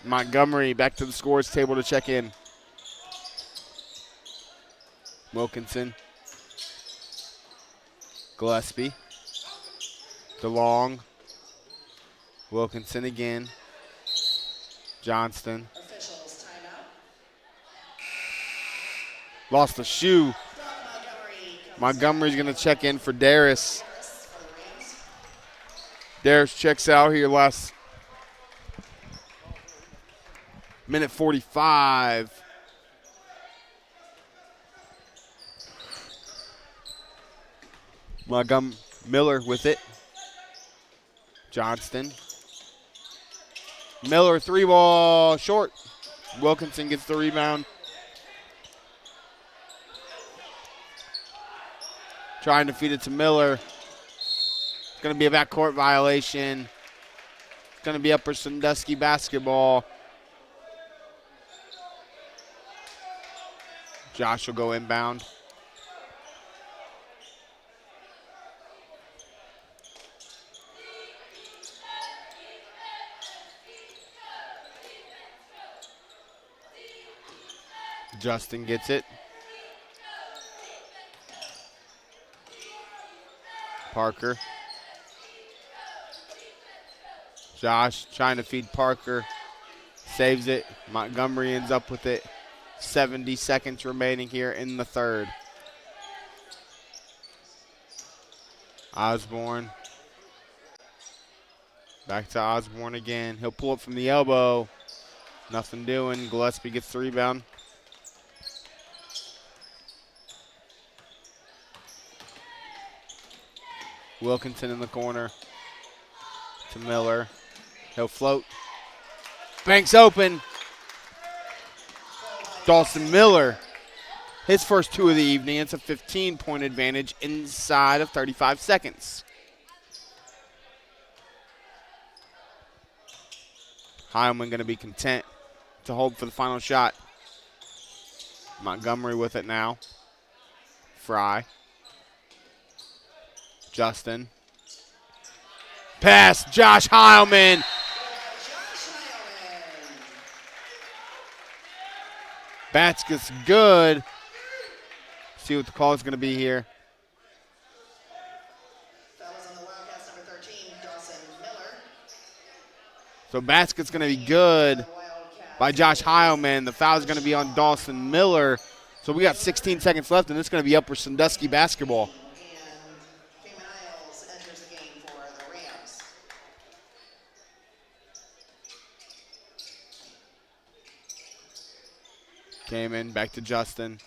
Montgomery back to the scores table to check in. Wilkinson. Gillespie. DeLong. Wilkinson again. Johnston. Officials timeout. Lost the shoe. Montgomery's going to check in for Daris. For the Rams. Daris checks out here last minute 45. Miller with it. Johnston. Miller, three ball, short. Wilkinson gets the rebound. Trying to feed it to Miller. It's going to be a backcourt violation. It's going to be Upper Sandusky basketball. Josh will go inbound. Justin gets it. Parker. Josh trying to feed Parker. Saves it. Montgomery ends up with it. 70 seconds remaining here in the third. Osborne. Back to Osborne again. He'll pull up from the elbow. Nothing doing. Gillespie gets the rebound. Wilkinson in the corner to Miller. He'll float. Banks open. Dawson Miller, his first two of the evening. It's a 15-point advantage inside of 35 seconds. Heilman going to be content to hold for the final shot. Montgomery with it now. Fry. Justin. Pass, Josh Heilman. Basket's good. See what the call is going to be here. Fouls on the Wildcats, number 13, Dawson Miller. So basket's going to be good by Josh Heilman. The foul is going to be on Dawson Miller. So we got 16 seconds left, and this is going to be Upper Sandusky basketball. And Cayman Isles enters the game for the Rams. Came in, back to Justin.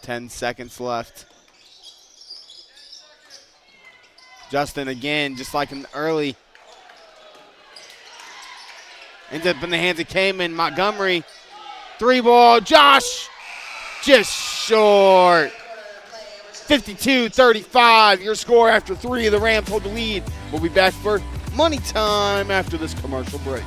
10 seconds left. Justin again, just like in the early. Ends up in the hands of Cayman. Montgomery. 3-ball. Josh just short. 52-35. Your score after 3. The Rams hold the lead. We'll be back for money time after this commercial break.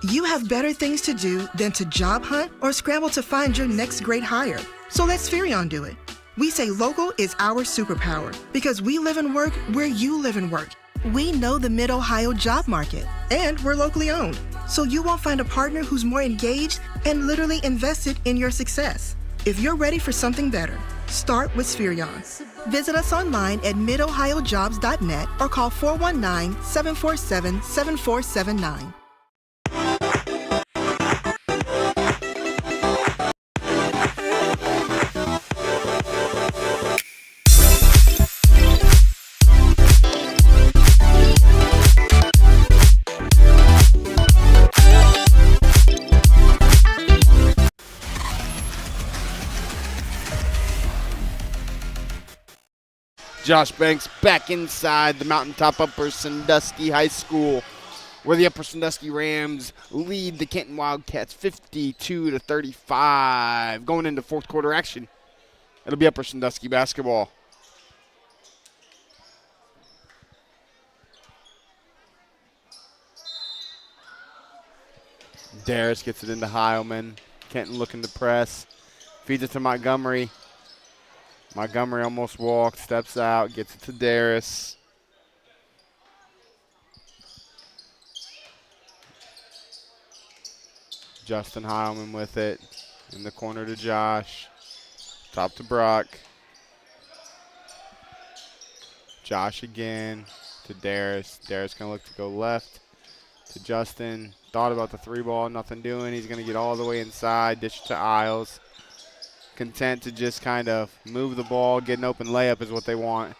You have better things to do than to job hunt or scramble to find your next great hire. So let Spherion do it. We say local is our superpower because we live and work where you live and work. We know the Mid-Ohio job market, and we're locally owned. So you won't find a partner who's more engaged and literally invested in your success. If you're ready for something better, start with Spherion. Visit us online at midohiojobs.net or call 419-747-7479. Josh Banks back inside the Mountaintop Upper Sandusky High School, where the Upper Sandusky Rams lead the Kenton Wildcats 52-35. Going into fourth quarter action, it'll be Upper Sandusky basketball. Daris gets it into Heilman. Kenton looking to press. Feeds it to Montgomery. Montgomery almost walks, steps out, gets it to Daris. Justin Heilman with it. In the corner to Josh. Top to Brock. Josh again to Daris. Daris going to look to go left to Justin. Thought about the 3-ball, nothing doing. He's going to get all the way inside, dish it to Isles. Content to just kind of move the ball, get an open layup is what they want.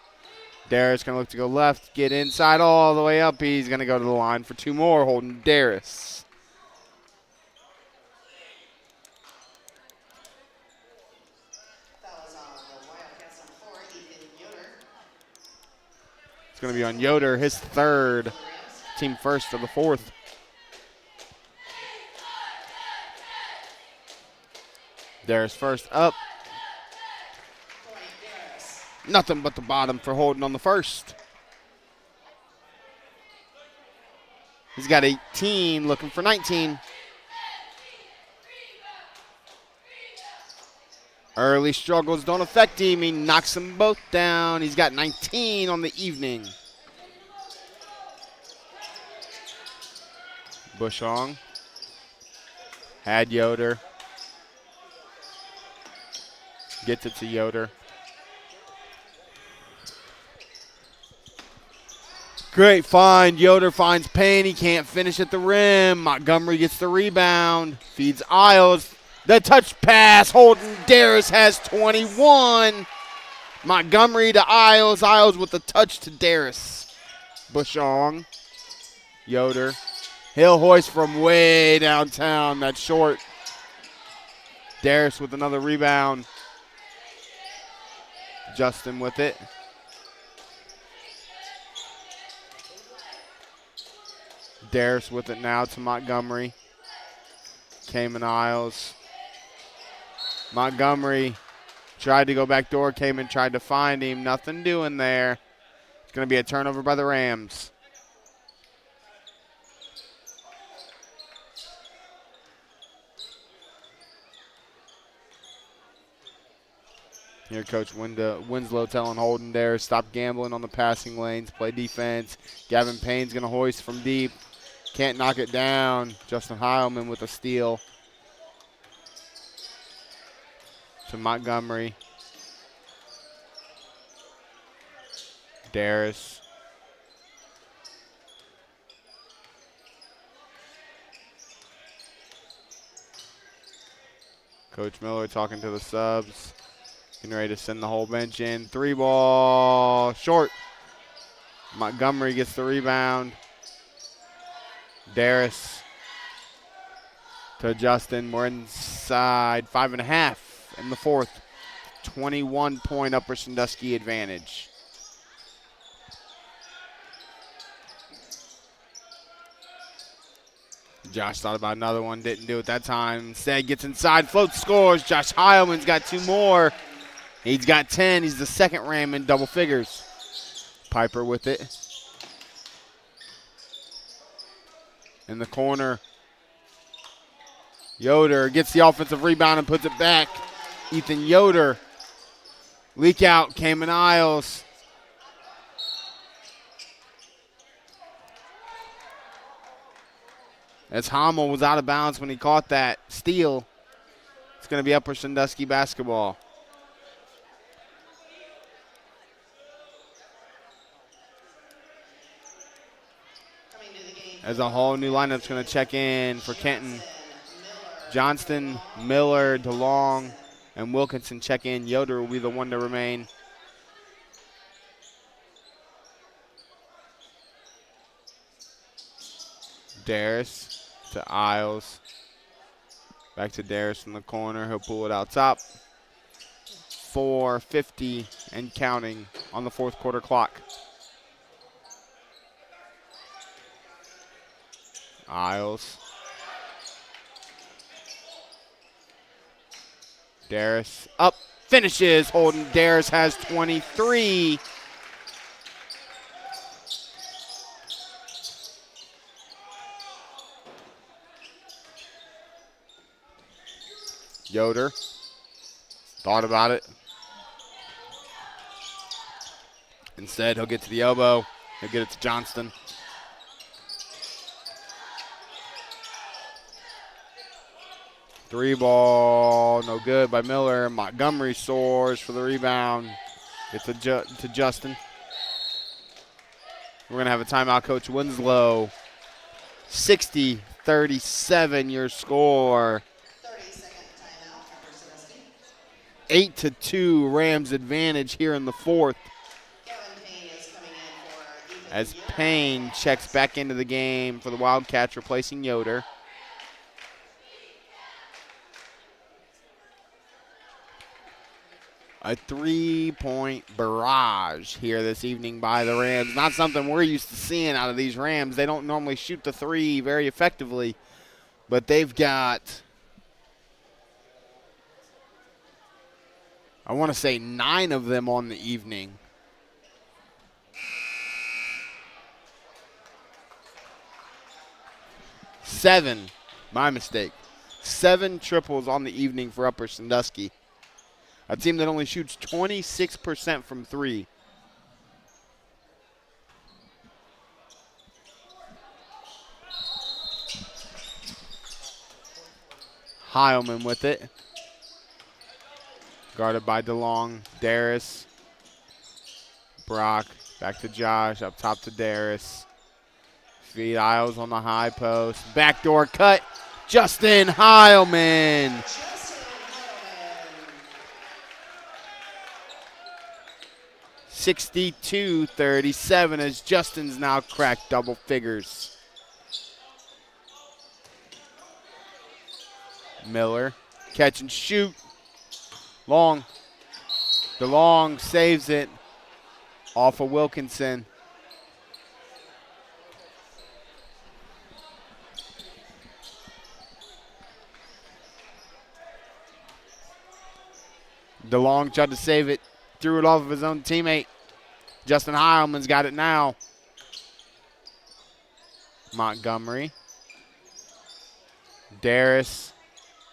Daris going to look to go left, get inside all the way up. He's going to go to the line for 2 more, holding Daris. Fouls on the Wildcats, number 4, Ethan Yoder. It's going to be on Yoder, his 3rd, team first of the 4th. Daris first up. Nothing but the bottom for holding on the first. He's got 18, looking for 19. Early struggles don't affect him. He knocks them both down. He's got 19 on the evening. Bushong had Yoder. Gets it to Yoder. Great find. Yoder finds Payne. He can't finish at the rim. Montgomery gets the rebound. Feeds Isles. The touch pass. Holden Daris has 21. Montgomery to Isles. Isles with the touch to Daris. Bushong. Yoder. He'll hoist from way downtown. That's short. Daris with another rebound. Justin with it. Daris with it now to Montgomery. Cayman Isles. Montgomery Tried to go back door, came and tried to find him. Nothing doing there. It's going to be a turnover by the Rams. Here, Coach Winslow telling Holden there, stop gambling on the passing lanes, play defense. Gavin Payne's going to hoist from deep. Can't knock it down. Justin Heilman with a steal. To Montgomery. Daris. Coach Miller talking to the subs. Getting ready to send the whole bench in. 3-ball short. Montgomery gets the rebound. Daris to Justin. We're inside 5.5 in the fourth. 21-point Upper Sandusky advantage. Josh thought about another one, didn't do it that time. Instead gets inside, floats, scores. Josh Heilman's got 2 more. He's got 10. He's the second Ram in double figures. Piper with it. In the corner. Yoder gets the offensive rebound and puts it back. Ethan Yoder. Leak out, Cayman Isles. As Hamel was out of bounds when he caught that steal. It's going to be Upper Sandusky basketball. As a whole new lineup's going to check in for Kenton. Johnston, Miller, DeLong, and Wilkinson check in. Yoder will be the one to remain. Daris to Isles. Back to Daris in the corner. He'll pull it out top. 4:50 and counting on the fourth quarter clock. Isles. Daris up, finishes. Holden Daris has 23. Yoder thought about it. Instead, he'll get to the elbow. He'll get it to Johnston. Three ball, no good by Miller. Montgomery soars for the rebound. It's to Justin. We're going to have a timeout, Coach Winslow. 60-37 your score. 30-second timeout for Upper Sandusky. 8-2 Rams advantage here in the fourth. Gavin Payne is coming in for Ethan As Yoder. Payne checks back into the game for the Wildcats, replacing Yoder. A 3-point barrage here this evening by the Rams. Not something we're used to seeing out of these Rams. They don't normally shoot the three very effectively, but they've got, I want to say 9 of them on the evening. Seven, my mistake. 7 triples on the evening for Upper Sandusky. A team that only shoots 26% from 3. Heilman with it. Guarded by DeLong. Daris. Brock. Back to Josh. Up top to Daris. Feed Isles on the high post. Backdoor cut. Justin Heilman. Justin Heilman. 62-37 as Justin's now cracked double figures. Miller, catch and shoot. Long. DeLong saves it off of Wilkinson. DeLong tried to save it, threw it off of his own teammate. Justin Heilman's got it now. Montgomery. Daris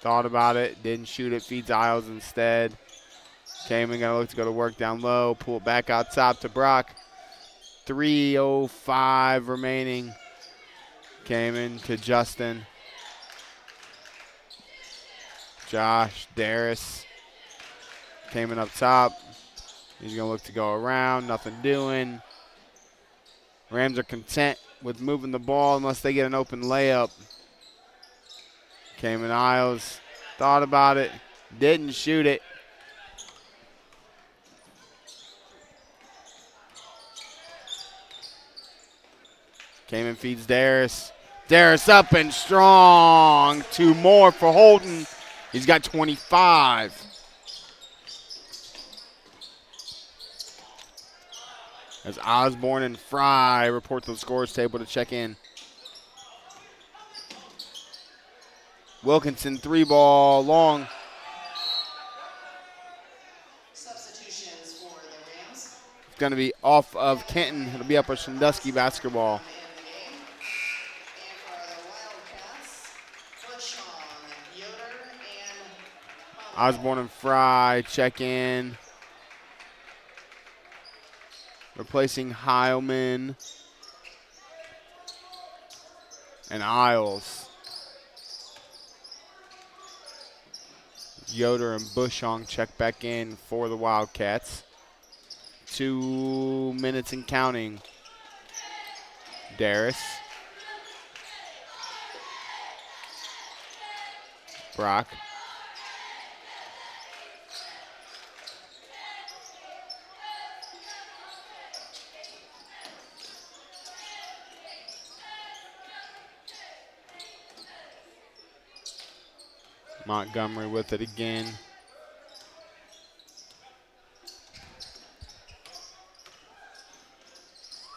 thought about it, didn't shoot it, feeds Isles instead. Came and look to go to work down low, pull it back out top to Brock. 3:05 remaining. Came in to Justin. Josh, Daris. Came in up top. He's going to look to go around, nothing doing. Rams are content with moving the ball unless they get an open layup. Came in Isles, thought about it, didn't shoot it. Came and feeds Daris. Daris up and strong. 2 more for Holden. He's got 25. As Osborne and Fry report to the scores table to check in. Wilkinson 3-ball long. Substitutions for the Rams. It's going to be off of Kenton. It'll be Upper Sandusky basketball. In the game. And for the Wildcats, Bushong, Yoder, and Osborne and Fry check in. Replacing Heilman and Isles. Yoder and Bushong check back in for the Wildcats. 2 minutes and counting. Daris. Brock. Montgomery with it again.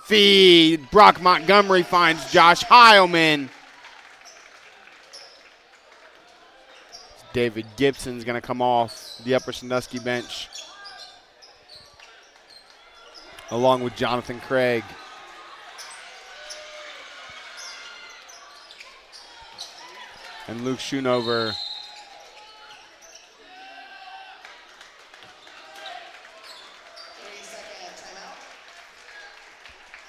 Feed. Brock Montgomery finds Josh Heilman. David Gibson's going to come off the Upper Sandusky bench, along with Jonathan Craig. And Luke Schoonover.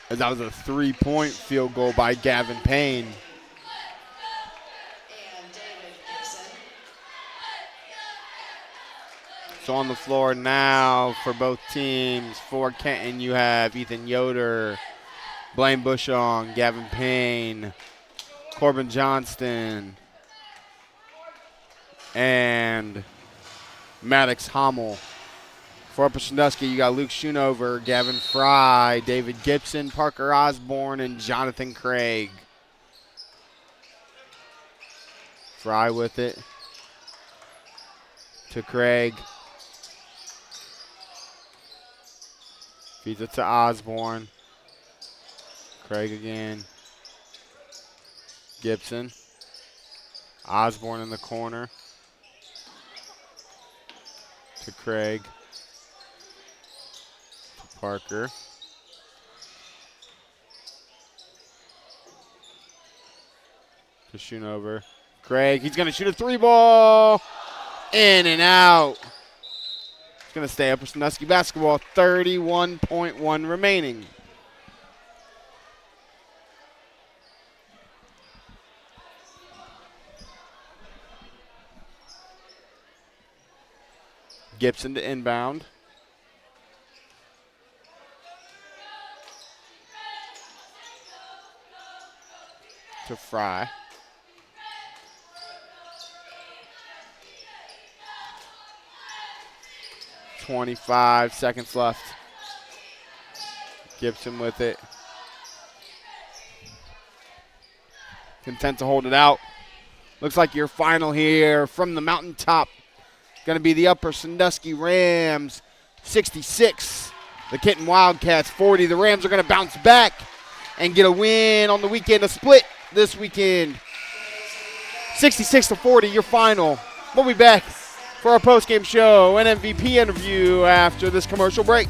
As that was a 3-point field goal by Gavin Payne. And David Gibson. So on the floor now for both teams. For Kenton, you have Ethan Yoder, Blaine Bushong, Gavin Payne, Corbin Johnston, and Maddox Hommel. For Upper Sandusky, you got Luke Schoonover, Gavin Fry, David Gibson, Parker Osborne, and Jonathan Craig. Fry with it to Craig. Feeds it to Osborne. Craig again. Gibson. Osborne in the corner. To Craig. To Parker. To Schoonover. Craig, he's going to shoot a 3-ball. In and out. It's going to stay Upper Sandusky basketball. 31.1 remaining. Gibson to inbound. To Fry. .25 seconds left. Gibson with it. Content to hold it out. Looks like your final here from the Mountaintop. Going to be the Upper Sandusky Rams 66. The Kenton Wildcats 40. The Rams are going to bounce back and get a win on the weekend. A split this weekend. 66-40, your final. We'll be back for our post-game show and MVP interview after this commercial break.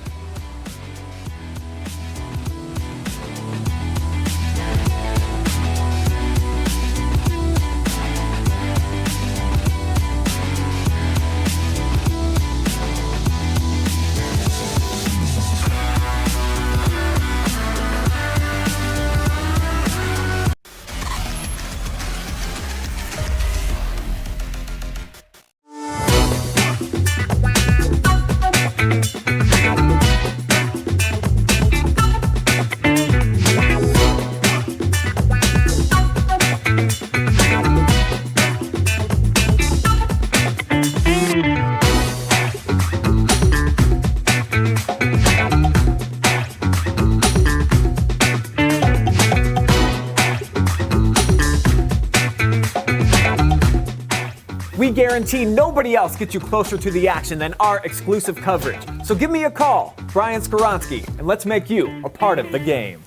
We guarantee nobody else gets you closer to the action than our exclusive coverage. So give me a call, Brian Skoronsky, and let's make you a part of the game.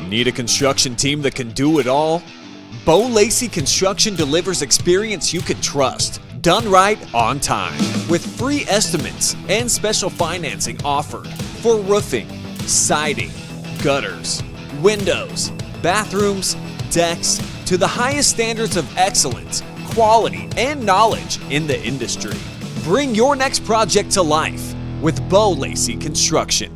Need a construction team that can do it all? Lacey Construction delivers experience you can trust, done right on time, with free estimates and special financing offered for roofing, siding, gutters, windows, bathrooms, decks, to the highest standards of excellence, quality, and knowledge in the industry. Bring your next project to life with Lacey Construction.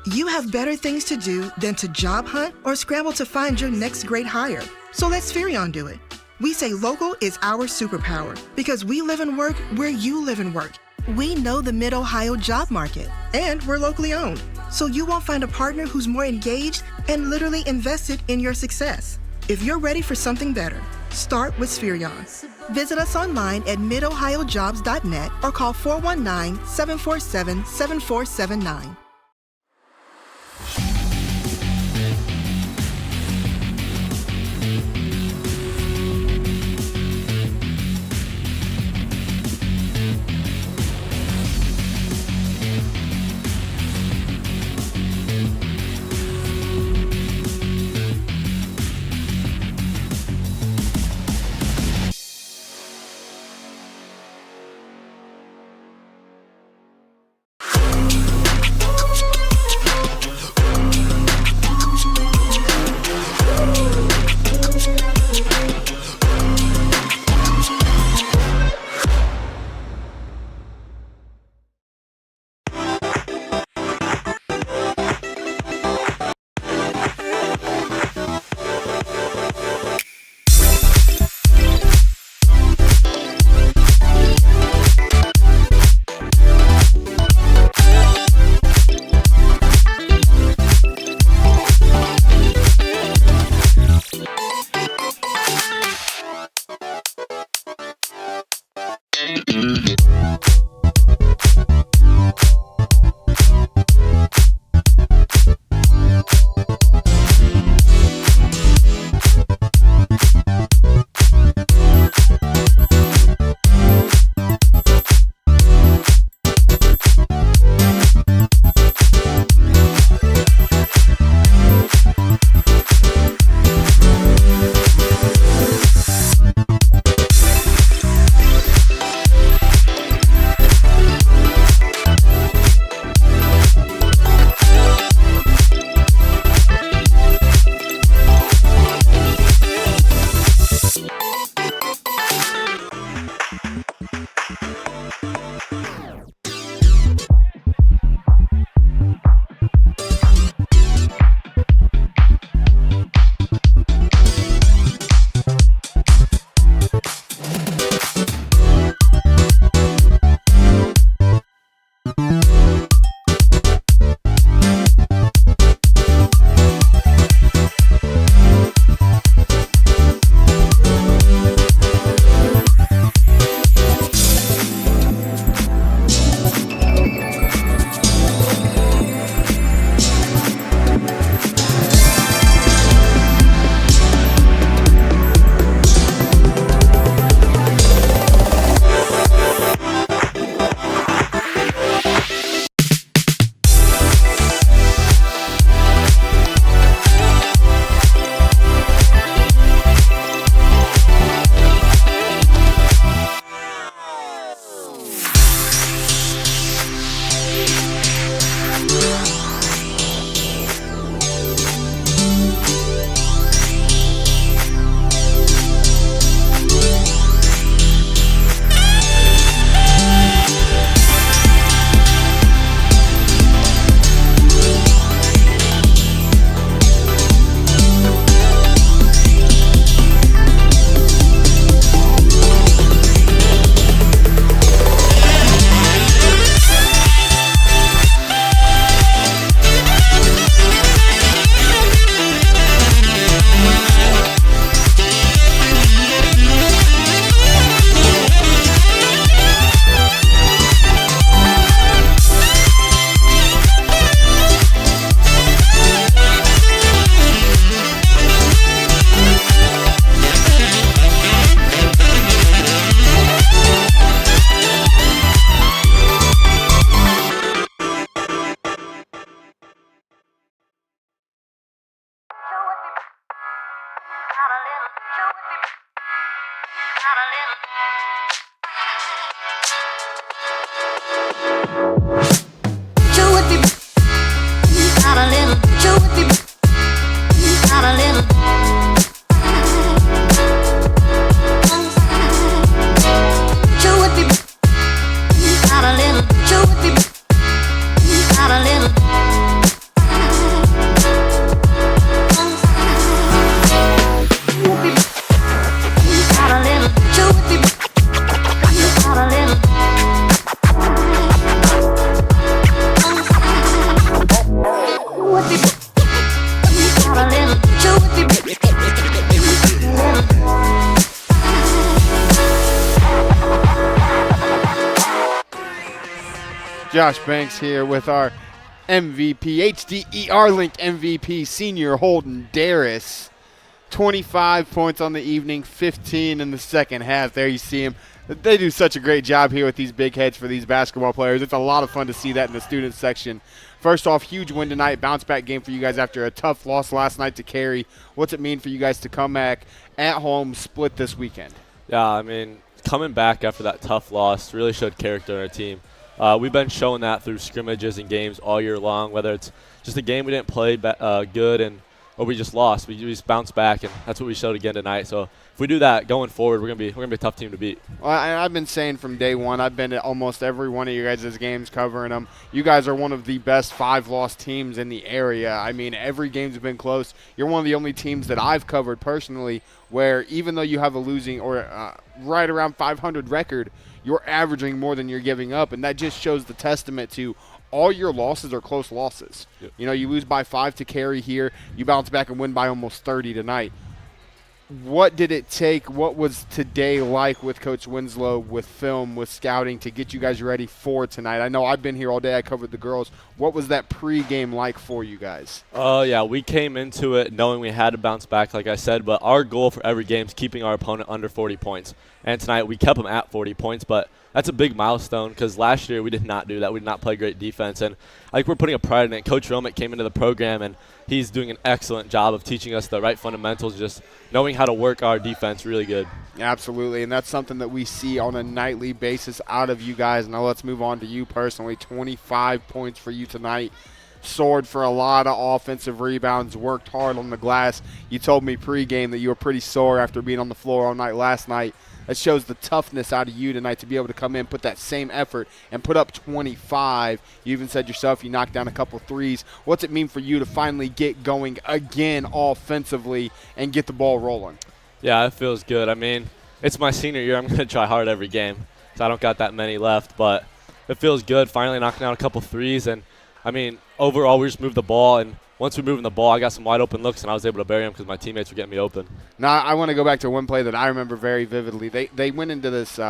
You have better things to do than to job hunt or scramble to find your next great hire. So let Spherion do it. We say local is our superpower because we live and work where you live and work. We know the Mid-Ohio job market, and we're locally owned. So you won't find a partner who's more engaged and literally invested in your success. If you're ready for something better, start with Spherion. Visit us online at midohiojobs.net or call 419-747-7479. Josh Banks here with our MVP, HDER Link MVP, senior Holden Daris. 25 points on the evening, 15 in the second half. There you see him. They do such a great job here with these big heads for these basketball players. It's a lot of fun to see that in the student section. First off, huge win tonight, bounce back game for you guys after a tough loss last night to Cary. What's it mean for you guys to come back at home, split this weekend? Yeah, I mean, coming back after that tough loss really showed character in our team. We've been showing that through scrimmages and games all year long, whether it's just a game we didn't play good or we just lost. We just bounced back, and that's what we showed again tonight. So if we do that going forward, we're gonna be a tough team to beat. Well, I've been saying from day one, I've been at almost every one of you guys' games covering them. You guys are one of the best 5-loss teams in the area. I mean, every game's been close. You're one of the only teams that I've covered personally where even though you have a losing or right around 500 record, you're averaging more than you're giving up, and that just shows the testament to all your losses are close losses. Yep. You know, you lose by 5 to Cary here. You bounce back and win by almost 30 tonight. What did it take? What was today like with Coach Winslow, with film, with scouting to get you guys ready for tonight? I know I've been here all day. I covered the girls. What was that pregame like for you guys? Yeah, we came into it knowing we had to bounce back, like I said, but our goal for every game is keeping our opponent under 40 points. And tonight we kept them at 40 points, but that's a big milestone because last year we did not do that. We did not play great defense, and I think we're putting a pride in it. Coach Romick came into the program, and he's doing an excellent job of teaching us the right fundamentals, just knowing how to work our defense really good. Absolutely, and that's something that we see on a nightly basis out of you guys. Now let's move on to you personally. 25 points for you tonight. Soared for a lot of offensive rebounds, worked hard on the glass. You told me pregame that you were pretty sore after being on the floor all night last night. That shows the toughness out of you tonight to be able to come in, put that same effort, and put up 25. You even said yourself you knocked down a couple threes. What's it mean for you to finally get going again offensively and get the ball rolling? Yeah, it feels good. I mean, it's my senior year. I'm going to try hard every game, so I don't got that many left. But it feels good finally knocking down a couple threes. And, I mean, overall we just moved the ball, and once we moved in the ball, I got some wide open looks, and I was able to bury them because my teammates were getting me open. Now, I want to go back to one play that I remember very vividly. They went into this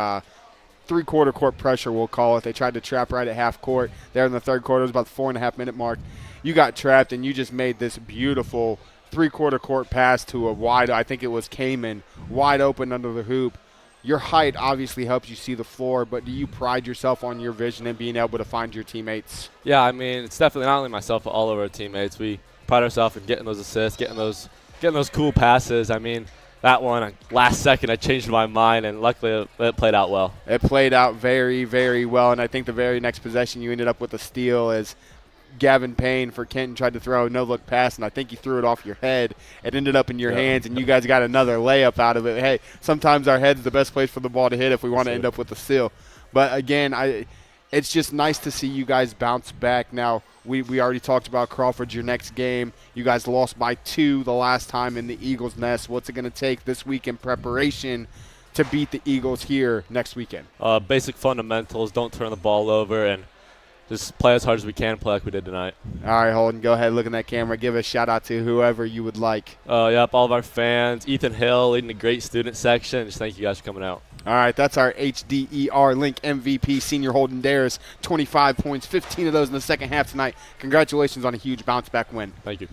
three-quarter court pressure, we'll call it. They tried to trap right at half court there in the third quarter. It was about the 4.5-minute mark. You got trapped, and you just made this beautiful three-quarter court pass to a wide, I think it was Cayman, wide open under the hoop. Your height obviously helps you see the floor, but do you pride yourself on your vision and being able to find your teammates? Yeah, I mean, it's definitely not only myself, but all of our teammates. We pride ourselves in getting those assists, getting those cool passes. I mean, that one, last second, I changed my mind, and luckily it played out well. It played out very, very well, and I think the very next possession you ended up with a steal as Gavin Payne for Kenton tried to throw a no-look pass, and I think you threw it off your head. It ended up in your hands, and you guys got another layup out of it. Hey, sometimes our head's the best place for the ball to hit if we want to end up with a steal. But, again, it's just nice to see you guys bounce back. Now, we already talked about Crawford, your next game. You guys lost by 2 the last time in the Eagles' Nest. What's it going to take this week in preparation to beat the Eagles here next weekend? Basic fundamentals, don't turn the ball over, and just play as hard as we can, play like we did tonight. All right, Holden, go ahead, look in that camera. Give a shout-out to whoever you would like. Yep, all of our fans. Ethan Hill leading the great student section. Just thank you guys for coming out. All right, that's our HDER Link MVP, senior Holden Daris. 25 points, 15 of those in the second half tonight. Congratulations on a huge bounce-back win. Thank you.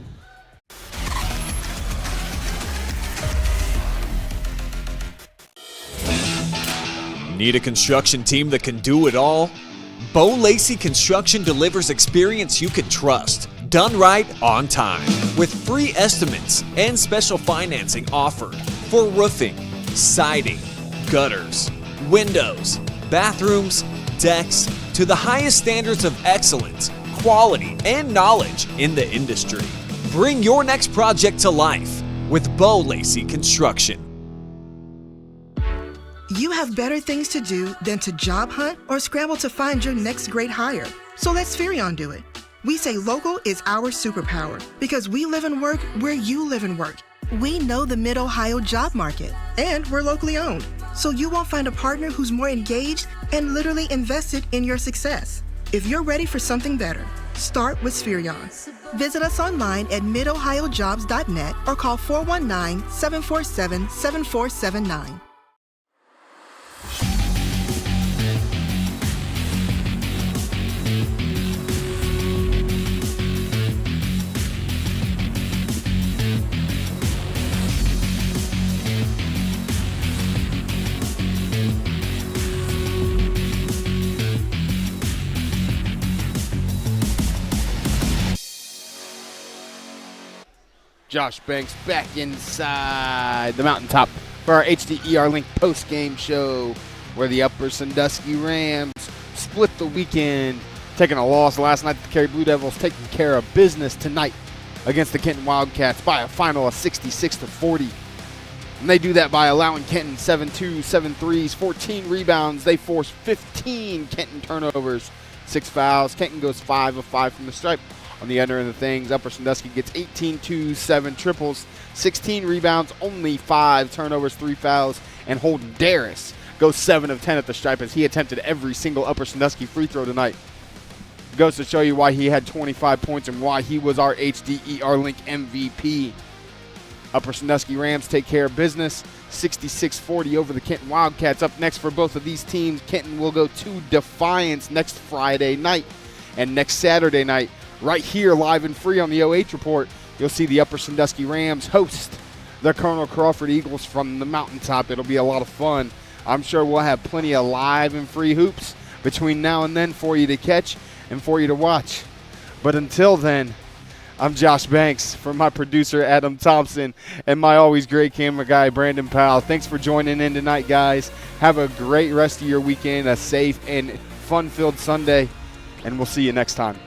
Need a construction team that can do it all? Lacey Construction delivers experience you can trust, done right on time, with free estimates and special financing offered for roofing, siding, gutters, windows, bathrooms, decks, to the highest standards of excellence, quality, and knowledge in the industry. Bring your next project to life with Lacey Construction. You have better things to do than to job hunt or scramble to find your next great hire. So let Spherion do it. We say local is our superpower because we live and work where you live and work. We know the Mid-Ohio job market, and we're locally owned. So you won't find a partner who's more engaged and literally invested in your success. If you're ready for something better, start with Spherion. Visit us online at midohiojobs.net or call 419-747-7479. Josh Banks back inside the Mountaintop for our HDER Link post-game show where the Upper Sandusky Rams split the weekend, taking a loss last night. The Cary Blue Devils taking care of business tonight against the Kenton Wildcats by a final of 66-40. And they do that by allowing Kenton 7-2, 7 threes, 14 rebounds. They force 15 Kenton turnovers, 6 fouls. Kenton goes 5 of 5 from the stripe. On the other end of things, Upper Sandusky gets 18 twos, 7 triples, 16 rebounds, only 5 turnovers, 3 fouls, and Holden Daris goes 7 of 10 at the stripe as he attempted every single Upper Sandusky free throw tonight. Goes to show you why he had 25 points and why he was our HDER Link MVP. Upper Sandusky Rams take care of business, 66-40 over the Kenton Wildcats. Up next for both of these teams, Kenton will go to Defiance next Friday night, and next Saturday night, right here, live and free on the OH Report, you'll see the Upper Sandusky Rams host the Colonel Crawford Eagles from the Mountaintop. It'll be a lot of fun. I'm sure we'll have plenty of live and free hoops between now and then for you to catch and for you to watch. But until then, I'm Josh Banks for my producer, Adam Thompson, and my always great camera guy, Brandon Powell. Thanks for joining in tonight, guys. Have a great rest of your weekend, a safe and fun-filled Sunday, and we'll see you next time.